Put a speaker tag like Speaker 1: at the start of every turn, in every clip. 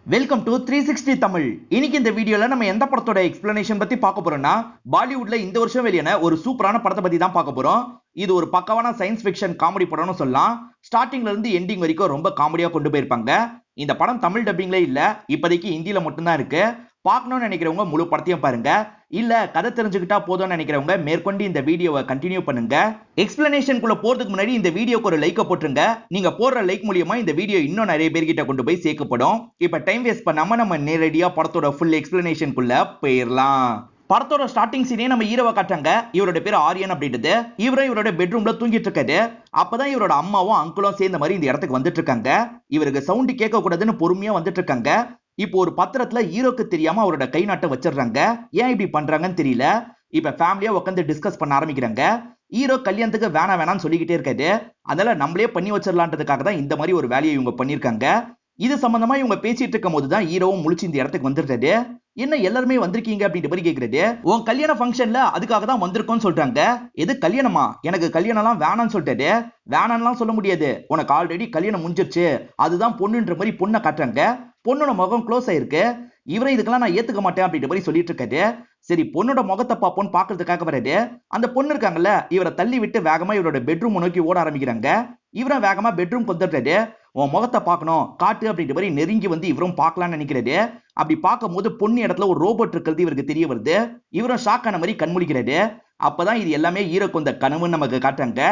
Speaker 1: Welcome to 360 Tamil. இன்னைக்கு இந்த வீடியோல நம்ம எந்த படத்தோட எக்ஸ்பிளனேஷன் பத்தி பார்க்க போறோம்னா, பாலிவுட்ல இந்த வருஷம் வெளியான ஒரு சூப்பரான படத்தை பத்தி தான் பார்க்க போறோம். இது ஒரு பக்கவான சயின்ஸ் ஃபிக்ஷன் காமெடி படம்னு சொல்லலாம். ஸ்டார்டிங்ல இருந்து எண்டிங் வரைக்கும் ரொம்ப காமெடியா கொண்டு போயிருப்பாங்க. இந்த படம் தமிழ் டப்பிங்ல இல்ல, இப்போதைக்கு ஹிந்தில மட்டும்தான் இருக்கு. பார்க்கணும்னு நினைக்கிறவங்க முழு படத்தையும் பாருங்க. இல்ல கதை தெரிஞ்சுக்கிட்டா போதும்னு நினைக்கிறவங்க மேற்கொண்டு இந்த வீடியோவை கண்டினியூ பண்ணுங்க. எக்ஸ்பிளனேஷனுக்குள்ள போறதுக்கு முன்னாடி இந்த வீடியோக்கு ஒரு லைக் போட்டுருங்க. நீங்க போடுற லைக் மூலியமா இந்த வீடியோ இன்னும் நிறைய பேர்கிட்ட கொண்டு போய் சேர்க்கப்படும். இப்ப டைம் வேஸ்ட் பண்ணாம நம்ம நேரடியா படத்தோட ஃபுல் எக்ஸ்பிளனேஷனுக்குள்ள போயிடலாம். படத்தோட ஸ்டார்டிங் சீனே நம்ம ஹீரோவை காட்டுறாங்க. இவரோட பேர் ஆரியன் அப்படின்றது. இவரோட பெட்ரூம்ல தூங்கிட்டு இருக்காரு. அப்பதான் இவரோட அம்மாவும் அங்கிளும் சேர்ந்த மாதிரி இந்த இடத்துக்கு வந்துட்டு இருக்காங்க. இவருக்கு சவுண்ட் கேட்க கூடாதுன்னு பொறுமையா வந்துட்டு இருக்காங்க. இப்போ ஒரு பத்திரத்துல ஹீரோக்கு தெரியாம அவரோட கை நாட்டை வச்சிடுறாங்க. ஏன் இப்படி பண்றாங்கன்னு தெரியல. இப்ப ஃபேமிலியா உட்காந்து டிஸ்கஸ் பண்ண ஆரம்பிக்கிறாங்க. ஹீரோ கல்யாணத்துக்கு வேணாம்னு சொல்லிக்கிட்டே இருக்காரு. அதனால நம்மளே பண்ணி வச்சிடலான்றதுக்காக தான் இந்த மாதிரி ஒரு வேலையை இவங்க பண்ணிருக்காங்க. இது சம்பந்தமா இவங்க பேசிட்டு இருக்கும் போதுதான் ஹீரோவும் முழிச்சு இந்த இடத்துக்கு வந்துடுறாரு. என்ன எல்லாருமே வந்திருக்கீங்க அப்படின்ற மாதிரி கேக்குறது. உன் கல்யாண ஃபங்க்ஷன்ல அதுக்காக தான் வந்திருக்கோம்னு சொல்றாங்க. எது கல்யாணமா? எனக்கு கல்யாணம் எல்லாம் வேணாம்னு சொல்லிட்டாரு. வேணாம்லாம் சொல்ல முடியாது, உனக்கு ஆல்ரெடி கல்யாணம் முடிஞ்சிருச்சு. அதுதான் பொண்ணுன்ற மாதிரி பொண்ணை காட்டுறாங்க. பொண்ணோட முகம் க்ளோஸ் ஆயிருக்கு. இவரை இதுக்கெல்லாம் நான் ஏத்துக்க மாட்டேன் அப்படின்ற மாதிரி சொல்லிட்டு இருக்காரு. சரி பொண்ணோட முகத்தை பார்ப்போன்னு பாக்குறதுக்காக வராது. அந்த பொண்ணு இருக்காங்கல்ல, இவரை தள்ளி விட்டு வேகமா இவரோட பெட்ரூம் நோக்கி ஓட ஆரம்பிக்கிறாங்க. இவரும் வேகமா பெட்ரூம் வந்துடுறாரு. உன் முகத்தை பார்க்கணும் காட்டு அப்படின்ற மாதிரி நெருங்கி வந்து இவரும் பார்க்கலாம்னு நினைக்கிறாரு. அப்படி பார்க்கும் போது பொண்ணு இடத்துல ஒரு ரோபோட் இருக்கிறது இவருக்கு தெரிய வருது. இவரும் ஷாக் ஆன மாதிரி கண்முழிக்கிறாரு. அப்பதான் இது எல்லாமே ஹீரோக்கு இந்த கனவுன்னு நமக்கு காட்டுறாங்க.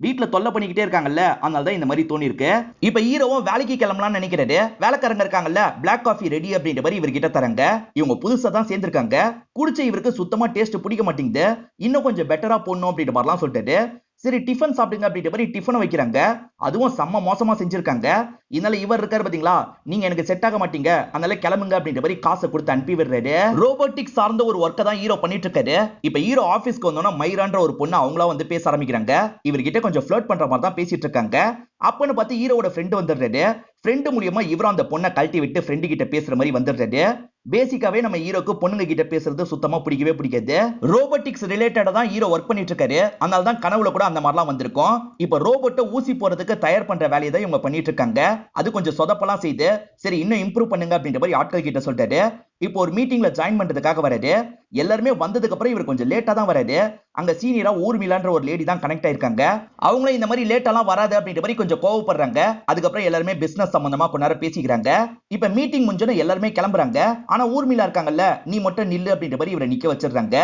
Speaker 1: வீட்டுல தொல்லை பண்ணிக்கிட்டே இருக்காங்கல்ல, அதனாலதான் இந்த மாதிரி தோணி இருக்கு. இப்ப ஹீரோவும் வேலைக்கு கிளம்பலாம்னு நினைக்கிறாரு. வேலைக்காரங்க இருக்காங்கல்ல, பிளாக் காஃபி ரெடி அப்படின்ற மாதிரி இவர்கிட்ட தராங்க. இவங்க புதுசா தான் சேர்ந்திருக்காங்க. குடிச்ச இவருக்கு சுத்தமா டேஸ்ட் பிடிக்க மாட்டேங்குது. இன்னும் கொஞ்சம் பெட்டரா போடணும் அப்படின்ற மாதிரிலாம் சொல்லிட்டாரு. சரி டிஃபன் சாப்பிடுங்க அப்படின்ற மாதிரி டிஃபனை வைக்கிறாங்க. அதுவும் செம்ம மோசமா செஞ்சிருக்காங்க. இதனால இவர் இருக்காரு பாத்தீங்களா, நீங்க எனக்கு செட் ஆக மாட்டீங்க, அதனால கிளம்புங்க அப்படின்ற மாதிரி காசை கொடுத்து அனுப்பி விடுறாரு. ரோபோட்டிக் சார்ந்த ஒரு ஒர்க்கை தான் ஹீரோ பண்ணிட்டு இருக்காரு. இப்ப ஹீரோ ஆபீஸ்க்கு வந்தோம்னா மைரான்ற ஒரு பொண்ணு அவங்களா வந்து பேச ஆரம்பிக்கிறாங்க. இவர்கிட்ட கொஞ்சம் ஃபிளர்ட் பண்ற மாதிரி தான் பேசிட்டு இருக்காங்க. அப்பன்னு பார்த்து ஹீரோட ஃப்ரெண்ட் வந்துடுறாரு. ஃப்ரெண்டு மூலியமா இவரும் அந்த பொண்ணை கழட்டி விட்டு ஃப்ரெண்டு கிட்ட பேசுற மாதிரி வந்துடுறாரு. பேசிக்காவே நம்ம ஹீரோக்கு பொண்ணுங்க கிட்ட பேசுறது சுத்தமா பிடிக்கவே பிடிக்காது. ரோபோட்டிக்ஸ் ரிலேட்டடா தான் ஹீரோ ஒர்க் பண்ணிட்டு இருக்காரு. அதனால தான் கனவுல கூட அந்த மாதிரிலாம் வந்திருக்கும். இப்ப ரோபோட்டை ஊசி போறதுக்கு தயார் பண்ற வேலையை தான் இவங்க பண்ணிட்டு இருக்காங்க. அது கொஞ்சம் சொதப்பலாம் செய்து, சரி இன்னும் இம்ப்ரூவ் பண்ணுங்க அப்படின்ற மாதிரி ஆட்கள் கிட்ட சொல்லிட்டாரு. இப்போ ஒரு மீட்டிங்ல ஜாயின் பண்றதுக்காக வராரு. எல்லாருமே வந்ததுக்கு அப்புறம் இவர் கொஞ்சம் லேட்டா தான் வராரு. அங்க சீனியரா ஊர்மிளான்ற ஒரு லேடி தான் கனெக்ட் ஆயிருக்காங்க. அவங்களும் இந்த மாதிரி லேட்டாலாம் வராது அப்படின்ற மாதிரி கொஞ்சம் கோவப்படுறாங்க. அதுக்கப்புறம் எல்லாருமே பிசினஸ் சம்பந்தமா கொஞ்ச நேரம் பேசிக்கிறாங்க. இப்ப மீட்டிங் முடிஞ்சோன்னு எல்லாருமே கிளம்புறாங்க. ஆனா ஊர்மிளா இருக்காங்கல்ல, நீ மட்டும் நில்லு அப்படின்ற மாதிரி இவரை நிக்க வச்சிடுறாங்க.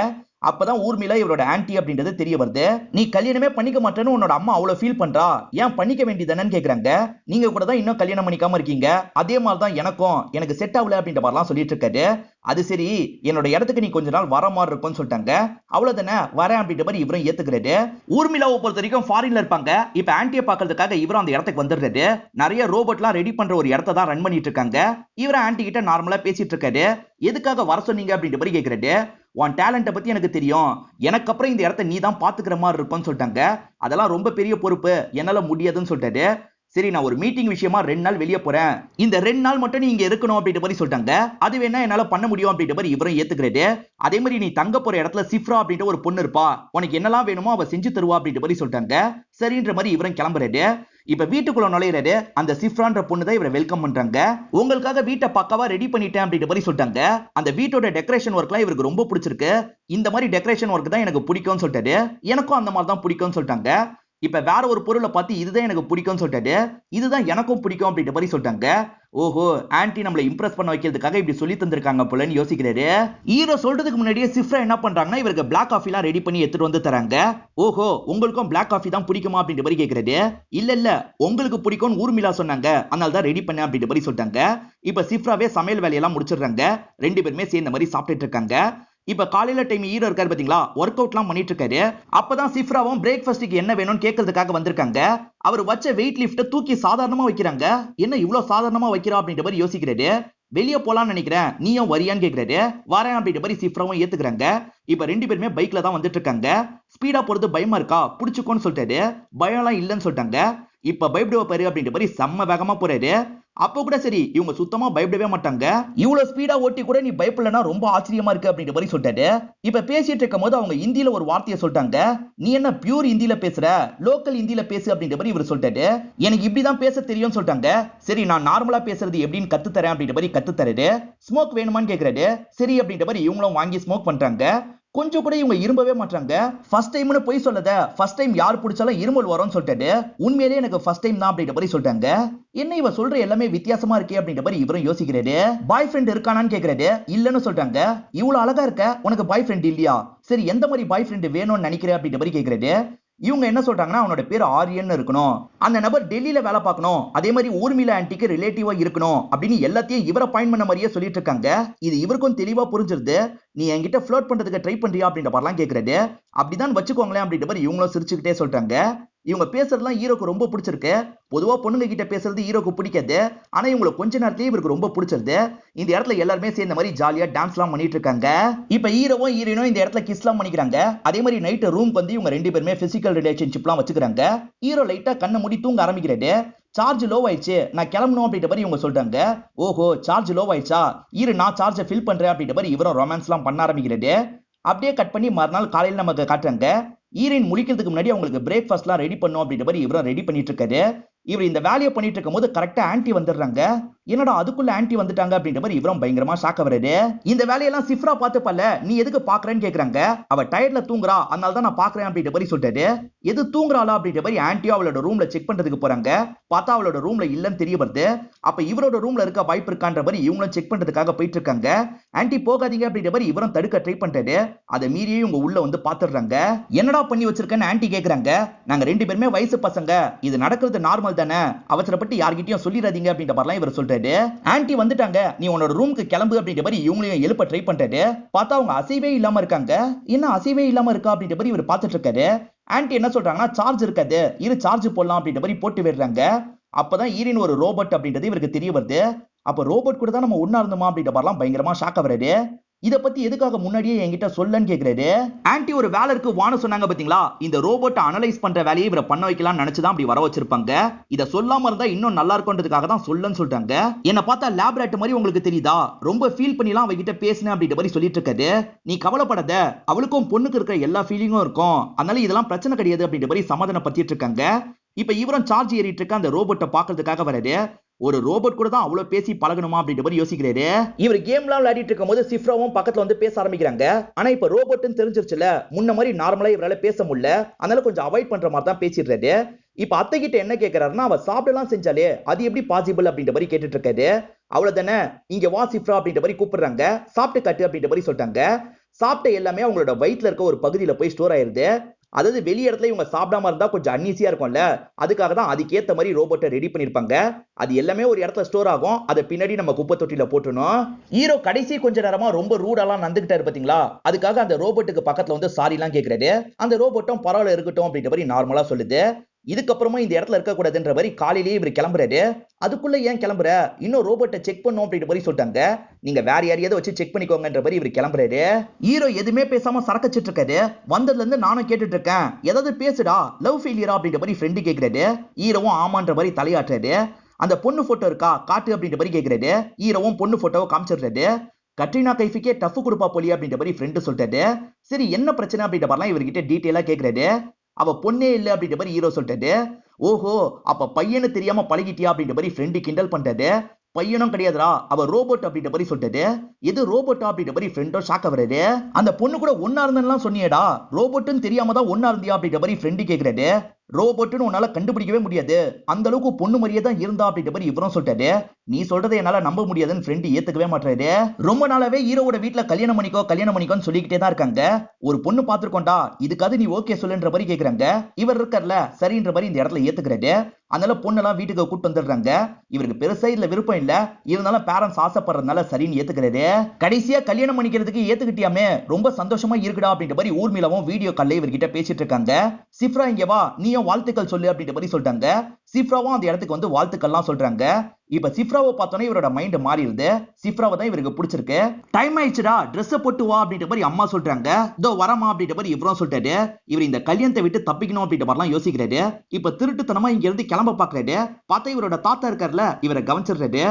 Speaker 1: அப்பதான் ஊர்மிளா இவரோட ஆன்டி அப்படின்றது தெரிய வருது. நீ கல்யாணமே பண்ணிக்க மாட்டேன்னு உன்னோட அம்மா அவ்வளவு ஃபீல் பண்றா, ஏன் பண்ணிக்க வேண்டியதானு கேக்குறாங்க. நீங்க கூட தான் இன்னும் கல்யாணம் பண்ணிக்காம இருக்கீங்க, அதே மாதிரி தான் எனக்கும், எனக்கு செட் ஆகல அப்படின்ற மாதிரிலாம் சொல்லிட்டு இருக்காரு. அது சரி என்னோட இடத்துக்கு நீ கொஞ்ச நாள் வர மாதிரி இருக்கும்னு சொல்லிட்டாங்க. அவ்வளவுதானே வரேன் அப்படின்ற மாதிரி இவரும் ஏத்துக்கிறாரு. ஊர்மிளாவை பொறுத்த வரைக்கும் ஃபாரின்ல இருப்பாங்க. இப்ப ஆன்டியை பாக்குறதுக்காக இவரும் அந்த இடத்துக்கு வந்துடுறாரு. நிறைய ரோபோட்லாம் ரெடி பண்ற ஒரு இடத்தை தான் ரன் பண்ணிட்டு இருக்காங்க. இவரை ஆன்டி கிட்ட நார்மலா பேசிட்டு இருக்காரு. எதுக்காக வர சொன்னீங்க அப்படின்ற மாதிரி கேக்குறாரு. உன் டேலண்ட்டை பத்தி எனக்கு தெரியும், எனக்கு அப்புறம் இந்த இடத்தை நீ தான் பாத்துக்கிற மாதிரி இருக்கும்னு சொல்லிட்டாங்க. அதெல்லாம் ரொம்ப பெரிய பொறுப்பு, என்னால முடியாதுன்னு சொல்லிட்டாரு. சரி நான் ஒரு மீட்டிங் விஷயமா 2 நாள் வெளியே போறேன், இந்த 2 நாள் மட்டும் நீ இங்க இருக்கணும் அப்படின்ற மாதிரி சொல்லிட்டாங்க. அது வேணா என்னால பண்ண முடியும் அப்படின்ற மாதிரி இவரும் ஏத்துக்கிறாரு. அதே மாதிரி நீ தங்க போற இடத்துல சிஃப்ரா அப்படின்ற ஒரு பொண்ணு இருப்பா, உனக்கு என்னெல்லாம் வேணுமோ அவ செஞ்சு தருவா அப்படின்ற மாதிரி சொல்லிட்டாங்க. சரின்ற மாதிரி இவரும் கிளம்புறாரு. இப்ப வீட்டுக்குள்ள நுழையிறாரு. அந்த சிஃப்ரான்ற பொண்ணு தான் இவரை வெல்கம் பண்றாங்க. உங்களுக்காக வீட்டை பக்காவா ரெடி பண்ணிட்டேன் அப்படின்ற மாதிரி சொல்லிட்டாங்க. அந்த வீட்டோட டெக்கரேஷன் ஒர்க்லாம் இவருக்கு ரொம்ப பிடிச்சிருக்கு. இந்த மாதிரி டெக்கரேஷன் ஒர்க் தான் எனக்கு பிடிக்கும்னு சொல்லிட்டாரு. எனக்கும் அந்த மாதிரி தான் பிடிக்கும்னு சொல்லிட்டாங்க. இப்ப வேற ஒரு பொருளை பார்த்து இதுதான் எனக்கு பிடிக்கும்னு சொல்லிட்டாரு. இதுதான் எனக்கும் பிடிக்கும் அப்படின்ற மாதிரி சொல்லிட்டாங்க. ஓஹோ, ஆன்டி நம்மளை இம்ப்ரெஸ் பண்ண வைக்கிறதுக்காக இப்படி சொல்லி தந்திருக்காங்க போலன்னு யோசிக்கிறாரு. ஹீரோ சொல்றதுக்கு முன்னாடியே சிஃப்ரா என்ன பண்றாங்கன்னா இவருக்கு பிளாக் காஃபிலாம் ரெடி பண்ணி எடுத்துட்டு வந்து தராங்க. ஓஹோ, உங்களுக்கும் பிளாக் காஃபி தான் பிடிக்குமா அப்படின்ற மாதிரி கேக்குறாரு. இல்ல உங்களுக்கு பிடிக்கும்னு ஊர்மிளா சொன்னாங்க, அதனால தான் ரெடி பண்ண அப்படின்ற மாதிரி சொல்லிட்டாங்க. இப்ப சிஃப்ராவே சமையல் வேலையெல்லாம் முடிச்சிடுறாங்க. 2 பேருமே சேர்ந்த மாதிரி சாப்பிட்டுட்டு இருக்காங்க. இப்ப காலையில டைம் ஹீரோ இருக்காரு பாத்தீங்களா, ஒர்க் அவுட்லாம் பண்ணிட்டு இருக்காரு. அப்பதான் சிஃப்ராவும் பிரேக்ஃபாஸ்ட்க்கு என்ன வேணும்னு கேட்கறதுக்காக வந்திருக்காங்க. அவர் வச்ச வெயிட் லிஃப்ட் தூக்கி சாதாரணமா வைக்கிறாங்க. என்ன இவ்வளவு சாதாரணமா வைக்கிறா அப்படின்ற மாதிரி யோசிக்கிறாரு. வெளியே போலாம்னு நினைக்கிறேன், நீயும் வரியான்னு கேக்குறாரு. வரேன் அப்படின்ற மாதிரி சிஃப்ராவும் ஏத்துக்கிறாங்க. இப்ப 2 பேருமே பைக்ல தான் வந்துட்டு இருக்காங்க. ஸ்பீடா போறது பயமா இருக்கா, புடிச்சுக்கோன்னு சொல்லிட்டாரு. பயம்லாம் இல்லைன்னு சொல்லிட்டாங்க. இப்ப பயப்படுவ பாரு அப்படின்ற மாதிரி செம்ம வேகமா போறாரு. அப்போ கூட சரி இவங்க சுத்தமா பயப்படவே மாட்டாங்க. இவ்வளவு ஸ்பீடா ஓட்டி கூட நீ பயப்படலன்னா ரொம்ப ஆச்சரியமா இருக்கு அப்படின்ற மாதிரி சொல்லிட்டாரு. இப்ப பேசிட்டு இருக்கும் போது அவங்க ஹிந்தியில ஒரு வார்த்தையை சொல்லிட்டாங்க. நீ என்ன பியூர் ஹிந்தியில பேசுற, லோக்கல் ஹிந்தியில பேசு அப்படின்ற மாதிரி இவர் சொல்லிட்டாரு. எனக்கு இப்படிதான் பேச தெரியும்னு சொல்லிட்டாங்க. சரி நான் நார்மலா பேசுறது எப்படின்னு கத்து தரேன் அப்படின்ற மாதிரி கத்து தராரு. ஸ்மோக் வேணுமான்னு கேக்குறாரு. சரி அப்படின்ற மாதிரி இவங்களும் வாங்கி ஸ்மோக் பண்றாங்க. கொஞ்சம் கூட இவங்க இரும்பவே மாட்டாங்க. ஃபர்ஸ்ட் டைம்னு போய் சொல்லத, ஃபர்ஸ்ட் டைம் யார் பிடிச்சாலும் இருமல் வரும்னு சொல்லிட்டாரு. உண்மையிலேயே எனக்கு ஃபர்ஸ்ட் டைம் தான் அப்படின்ற மாதிரி சொல்லிட்டாங்க. என்ன இவ சொல்ற எல்லாமே வித்தியாசமா இருக்கே அப்படின்ற மாதிரி இவரும் யோசிக்கிறாரு. பாய் ஃப்ரெண்ட் இருக்கானான்னு கேக்குறாரு. இல்லன்னு சொல்றாங்க. இவ்வளவு அழகா இருக்க, உனக்கு பாய் ஃப்ரெண்ட் இல்லையா? சரி எந்த மாதிரி பாய் ஃப்ரெண்ட் வேணும்னு நினைக்கிற அப்படின்ற மாதிரி கேக்குறாரு. இவங்க என்ன சொல்றாங்கன்னா அவனோட பேர் ஆரியன் இருக்கணும், அந்த நபர் டெல்லியில வேலை பார்க்கணும், அதே மாதிரி ஊர்மிளா ஆன்ட்டிக்கு ரிலேட்டிவா இருக்கணும் அப்படின்னு எல்லாத்தையும் இவரை பாயிண்ட் பண்ண மாதிரியே சொல்லிட்டு இருக்காங்க. இது இவருக்கும் தெளிவா புரிஞ்சிருது. நீ என்கிட்ட ஃப்ளோட் பண்றதுக்கு ட்ரை பண்றியா அப்படின்ற மாதிரிலாம் கேக்குறாரு. அப்படிதான் வச்சுக்கோங்களேன் அப்படின்ற மாதிரி இவங்களும் சிரிச்சுக்கிட்டே சொல்றாங்க. இவங்க பேசுறதுலாம் ஹீரோக்கு ரொம்ப பிடிச்சிருக்கு. பொதுவா பொண்ணுங்க கிட்ட பேசுறது ஹீரோக்கு பிடிக்காது. ஆனா இவங்களை கொஞ்ச நேரத்திலேயே இவருக்கு ரொம்ப பிடிச்சிருது. இந்த இடத்துல எல்லாருமே சேர்ந்த மாதிரி ஜாலியா டான்ஸ் எல்லாம் பண்ணிட்டு இருக்காங்க. இப்ப ஹீரோவும் ஹீரோயினும் இந்த இடத்துல கிஸ் எல்லாம் பண்ணிக்கிறாங்க. அதே மாதிரி நைட் ரூம்க்கு வந்து இவங்க ரெண்டு பேருமே பிசிக்கல் ரிலேஷன்ஷிப் எல்லாம் வச்சுக்கிறாங்க. ஹீரோ லைட்டா கண்ணை மூடி தூங்க ஆரம்பிக்கிறாரு. சார்ஜ் லோ ஆயிடுச்சு, நான் கிளம்பணும் அப்படின்ற மாதிரி இவங்க சொல்றாங்க. ஓஹோ சார்ஜ் லோ ஆயிடுச்சா, இரு நான் சார்ஜை ஃபில் பண்றேன் அப்படின்ற மாதிரி இவரும் ரொமான்ஸ் எல்லாம் பண்ண ஆரம்பிக்கிறாரு. அப்படியே கட் பண்ணி மறுநாள் காலையில நமக்கு காட்டுறாங்க. ஹீரோயின் முழிக்கிறதுக்கு முன்னாடி அவங்களுக்கு பிரேக்ஃபாஸ்ட்லாம் ரெடி பண்ணும் அப்படின்ற மாதிரி இவரும் ரெடி பண்ணிட்டு இருக்காரு. இவர் இந்த வேலையை பண்ணிட்டு இருக்கும் போது கரெக்டா ஆன்ட்டி வந்துடுறாங்க. என்னடா அதுக்குள்ள ஆன்ட்டி வந்துட்டாங்க அப்படின்ற மாதிரி இவரும் பயங்கரமா ஷாக் ஆகுறாரு. இந்த வேலையெல்லாம் சிஃப்ரா பார்த்துப்பல்ல, நீ எதுக்கு பாக்குறேன்னு கேக்குறாங்க. அவ டயர்ட்ல தூங்குறா, அதனால தான் நான் பாக்குறேன் அப்படின்ற மாதிரி சொல்லிட்டாரு. எது தூங்குறாளா அப்படின்ற மாதிரி ஆன்ட்டியும் அவளோட ரூம்ல செக் பண்றதுக்கு போறாங்க. பார்த்தா அவளோட ரூம்ல இல்லன்னு தெரிய வருது. அப்ப இவரோட ரூம்ல இருக்க வாய்ப்பு இருக்கான்ற மாதிரி இவங்களும் செக் பண்றதுக்காக போயிட்டு இருக்காங்க. ஆன்ட்டி போகாதீங்க அப்படின்ற மாதிரி இவரும் தடுக்க ட்ரை பண்றாரு. அதை மீறியே இவங்க உள்ள வந்து பாத்துடுறாங்க. என்னடா பண்ணி வச்சிருக்கேன்னு ஆன்ட்டி கேக்குறாங்க. நாங்க ரெண்டு பேருமே வயசு பசங்க, இது நடக்கிறது நார்மல் தானே, அவசரப்பட்டு யார்கிட்டயும் சொல்லிடாதீங்க அப்படின்ற மாதிரிலாம் இவர் சொல்றாரு. ஆன்ட்டி வந்துட்டாங்க, நீ உன்னோட ரூமுக்கு கிளம்பு அப்படின்ற மாதிரி இவங்களையும் எழுப்ப ட்ரை பண்றாரு. பார்த்தா அவங்க அசைவே இல்லாம இருக்காங்க. என்ன அசைவே இல்லாம இருக்கா அப்படின்ற மாதிரி இவர் பார்த்துட்டு இருக்காரு. ஆன்ட்டி என்ன சொல்றாங்கன்னா சார்ஜ் இருக்காது, இரு சார்ஜ் போடலாம் அப்படின்ற மாதிரி போட்டு விடுறாங்க. அப்பதான் ஈரின் ஒரு ரோபோட் அப்படின்றது இவருக்கு தெரிய வருது. அப்ப ரோபோட் கூட தான் நம்ம ஒண்ணா இருந்தோமா அப்படின்ற மாதிரிலாம் பயங்கரமா ஷாக் ஆகுறாரு. இத பத்தி எதுக்காக முன்னாடியே என்கிட்ட சொல்லன்னு கேக்குறாரு. ஆன்ட்டி ஒரு வேலை இருக்கு வான்னு சொன்னாங்க பாத்தீங்களா, இந்த ரோபோட்டை அனலைஸ் பண்ற வேலையை இவரை பண்ண வைக்கலாம்னு நினைச்சுதான் அப்படி வர வச்சிருப்பாங்க. இத சொல்லாம இருந்தா இன்னும் நல்லா இருக்கும்ன்றதுக்காக தான் சொல்லன்னு சொல்லிட்டாங்க. என்ன பார்த்தா லேப் ராட் மாதிரி உங்களுக்கு தெரியுதா, ரொம்ப ஃபீல் பண்ணிலாம் அவகிட்ட பேசினேன் அப்படின்ற மாதிரி சொல்லிட்டு இருக்காரு. நீ கவலைப்படாத, அவளுக்கும் பொண்ணுக்கு இருக்கிற எல்லா ஃபீலிங்கும் இருக்கும், அதனால இதெல்லாம் பிரச்சனை கிடையாது அப்படின்ற மாதிரி சமாதானப்படுத்திட்டு இருக்காங்க. இப்ப இவரும் சார்ஜ் ஏறிட்டு இருக்க அந்த ரோபோட்டை பாக்குறதுக்காக வராரு. ஒரு ரோபோட் கூட தான் அவ்வளவு பேசி பழகணுமா அப்படின்ற மாதிரி யோசிக்கிறாரு. இவர் கேம்லாம் விளையாடிட்டு இருக்கும் போது சிஃப்ராவும் பக்கத்துல வந்து பேச ஆரம்பிக்கிறாங்க. ஆனா இப்ப ரோபோட்னு தெரிஞ்சிருச்சுல, முன்ன மாதிரி நார்மலா இவரால பேச முடியல, அதனால கொஞ்சம் அவாய்ட் பண்ற மாதிரி தான் பேசிடுறாரு. இப்ப அத்தை கிட்ட என்ன கேட்கிறாருன்னா, அவ சாப்பிடலாம் செஞ்சாலே அது எப்படி பாசிபிள் அப்படின்ற மாதிரி கேட்டுட்டு இருக்காரு. அவ்வளவுதானே, இங்க வா சிஃப்ரா அப்படின்ற மாதிரி கூப்பிடுறாங்க. சாப்பிட்டு காட்டு அப்படின்ற மாதிரி சொல்லிட்டாங்க. சாப்பிட்ட எல்லாமே அவங்களோட வயிற்றுல இருக்க ஒரு பகுதியில போய் ஸ்டோர் ஆயிருது. அதாவது வெளி இடத்துல இவங்க சாப்பிடாம இருந்தா கொஞ்சம் அன்ஈசியா இருக்கும்ல, அதுக்காக தான் அதுக்கேத்த மாதிரி ரோபோட்டை ரெடி பண்ணிருப்பாங்க. அது எல்லாமே ஒரு இடத்துல ஸ்டோர் ஆகும், அதை பின்னாடி நம்ம குப்பை தொட்டில போட்டணும். ஹீரோ கடைசி கொஞ்ச நேரமா ரொம்ப ரூடாலாம் நடந்துகிட்டாரு பாத்தீங்களா, அதுக்காக அந்த ரோபோட்டுக்கு பக்கத்துல வந்து சாரி எல்லாம் கேக்குறாரு. அந்த ரோபோட்டும் பரவாயில்ல இருக்கட்டும் அப்படின்ற மாதிரி நார்மலா சொல்லுது. இதுக்கப்புறமா இந்த இடத்துல இருக்க கூடாதுன்ற மாதிரி காலையிலேயே இவர் கிளம்புறாரு. அதுக்குள்ள ஏன் கிளம்புற, இன்னும் ரோபோட்டை செக் பண்ணும் அப்படின்ற மாதிரி சொல்லிட்டாங்க. நீங்க வேற யாரையாவது வச்சு செக் பண்ணிக்கோங்கன்ற மாதிரி இவர் கிளம்புறாரு. ஹீரோ எதுவுமே பேசாம சரக்கச்சிட்டு இருக்காரு. வந்ததுல இருந்து நானும் கேட்டுட்டு இருக்கேன், ஏதாவது பேசுடா, லவ் ஃபெயிலியரா அப்படின்ற மாதிரி ஃப்ரெண்டு கேக்குறாரு. ஹீரோவும் ஆமான்ற மாதிரி தலையாட்டுறாரு. அந்த பொண்ணு போட்டோ இருக்கா காட்டு அப்படின்ற மாதிரி கேக்குறாரு. ஹீரோவும் பொண்ணு போட்டோவை காமிச்சிடுறாரு. கட்ரினா கைஃபிக்கே டஃப் கொடுப்பா போலி அப்படின்ற மாதிரி ஃப்ரெண்டு சொல்லிட்டாரு. சரி என்ன பிரச்சனை அப்படின்ற மாதிரிலாம் இவர்கிட்ட டீட்டெயிலா கேக்குறாரு. அவ பொண்ணே இல்ல அப்படின்ற மாதிரி ஹீரோ சொல்லிட்டாரு. ஓஹோ அப்ப பையனு தெரியாம பழகிட்டியா அப்படின்ற மாதிரி ஃப்ரெண்டு கிண்டல் பண்றாரு. பையனும் கிடையாதுடா, அவ ரோபோட் அப்படின்ற மாதிரி சொல்லிட்டாரு. எது ரோபோட்டா அப்படின்ற மாதிரி ஃப்ரெண்டோ ஷாக் ஆகுறாரு. அந்த பொண்ணு கூட ஒன்னா இருந்தேன்னு சொன்னியடா, ரோபோட்னு தெரியாம தான் ஒன்னா இருந்தியா அப்படின்ற மாதிரி ஃப்ரெண்டு கேக்குறாரு. ரோபோட்னு உன்னால கண்டுபிடிக்கவே முடியாது, அந்த அளவுக்கு பொண்ணு மாதிரியே தான் இருந்தா அப்படின்ற மாதிரி இவரும் சொல்லிட்டாரு. நீ சொல்றதை என்னால நம்ப முடியாதுன்னு ஃப்ரெண்டு ஏத்துக்கவே மாட்டாரு. ரொம்ப நாளாவே ஹீரோவோட வீட்டுல கல்யாணம் பண்ணிக்கோன்னு சொல்லிக்கிட்டே தான் இருக்காங்க. ஒரு பொண்ணு பாத்துருக்கோண்டா, இதுக்காவது நீ ஓகே சொல்லுன்ற மாதிரி கேக்குறாங்க. இவர் இருக்கார்ல சரின்ற மாதிரி இந்த இடத்துல ஏத்துக்கிறாரு. அதனால பொண்ணெல்லாம் வீட்டுக்கு கூட்டு வந்துடுறாங்க. இவருக்கு பெருசா இதுல விருப்பம் இல்ல, இருந்தாலும் பேரண்ட்ஸ் ஆசைப்படுறதுனால சரின்னு ஏத்துக்கிறாரு. கடைசியா கல்யாணம் பண்ணிக்கிறதுக்கு ஏத்துக்கிட்டியாமே, ரொம்ப சந்தோஷமா இருக்குடா அப்படின்ற மாதிரி ஊர்மிளாவும் வீடியோ கால்ல இவர்கிட்ட பேசிட்டு இருக்காங்க. சிஃப்ரா இங்க வா, நீயும் வாழ்த்துக்கள் சொல்லு அப்படின்ற மாதிரி சொல்லிட்டாங்க. சிஃப்ராவும் அந்த இடத்துக்கு வந்து வாழ்த்துக்கள்லாம் சொல்றாங்க. இப்ப சிஃப்ராவை பார்த்தோன்னே இவரோட மைண்ட் மாறிடுது. சிஃப்ராவை தான் இவருக்கு பிடிச்சிருக்கு. டைம் ஆயிடுச்சுடா, ட்ரெஸ் போட்டு வா அப்படின்ற மாதிரி அம்மா சொல்றாங்க. இதோ வரமா அப்படின்ற மாதிரி இவரும் சொல்லிட்டாரு. இவர் இந்த கல்யாணத்தை விட்டு தப்பிக்கணும் அப்படின்ற மாதிரிலாம் யோசிக்கிறாரு. இப்ப திருட்டுத்தனமா இங்க இருந்து கிளம்ப பாக்குறாரு. பார்த்தா இவரோட தாத்தா இருக்காருல, இவரை கவனிச்சிடுறாரு.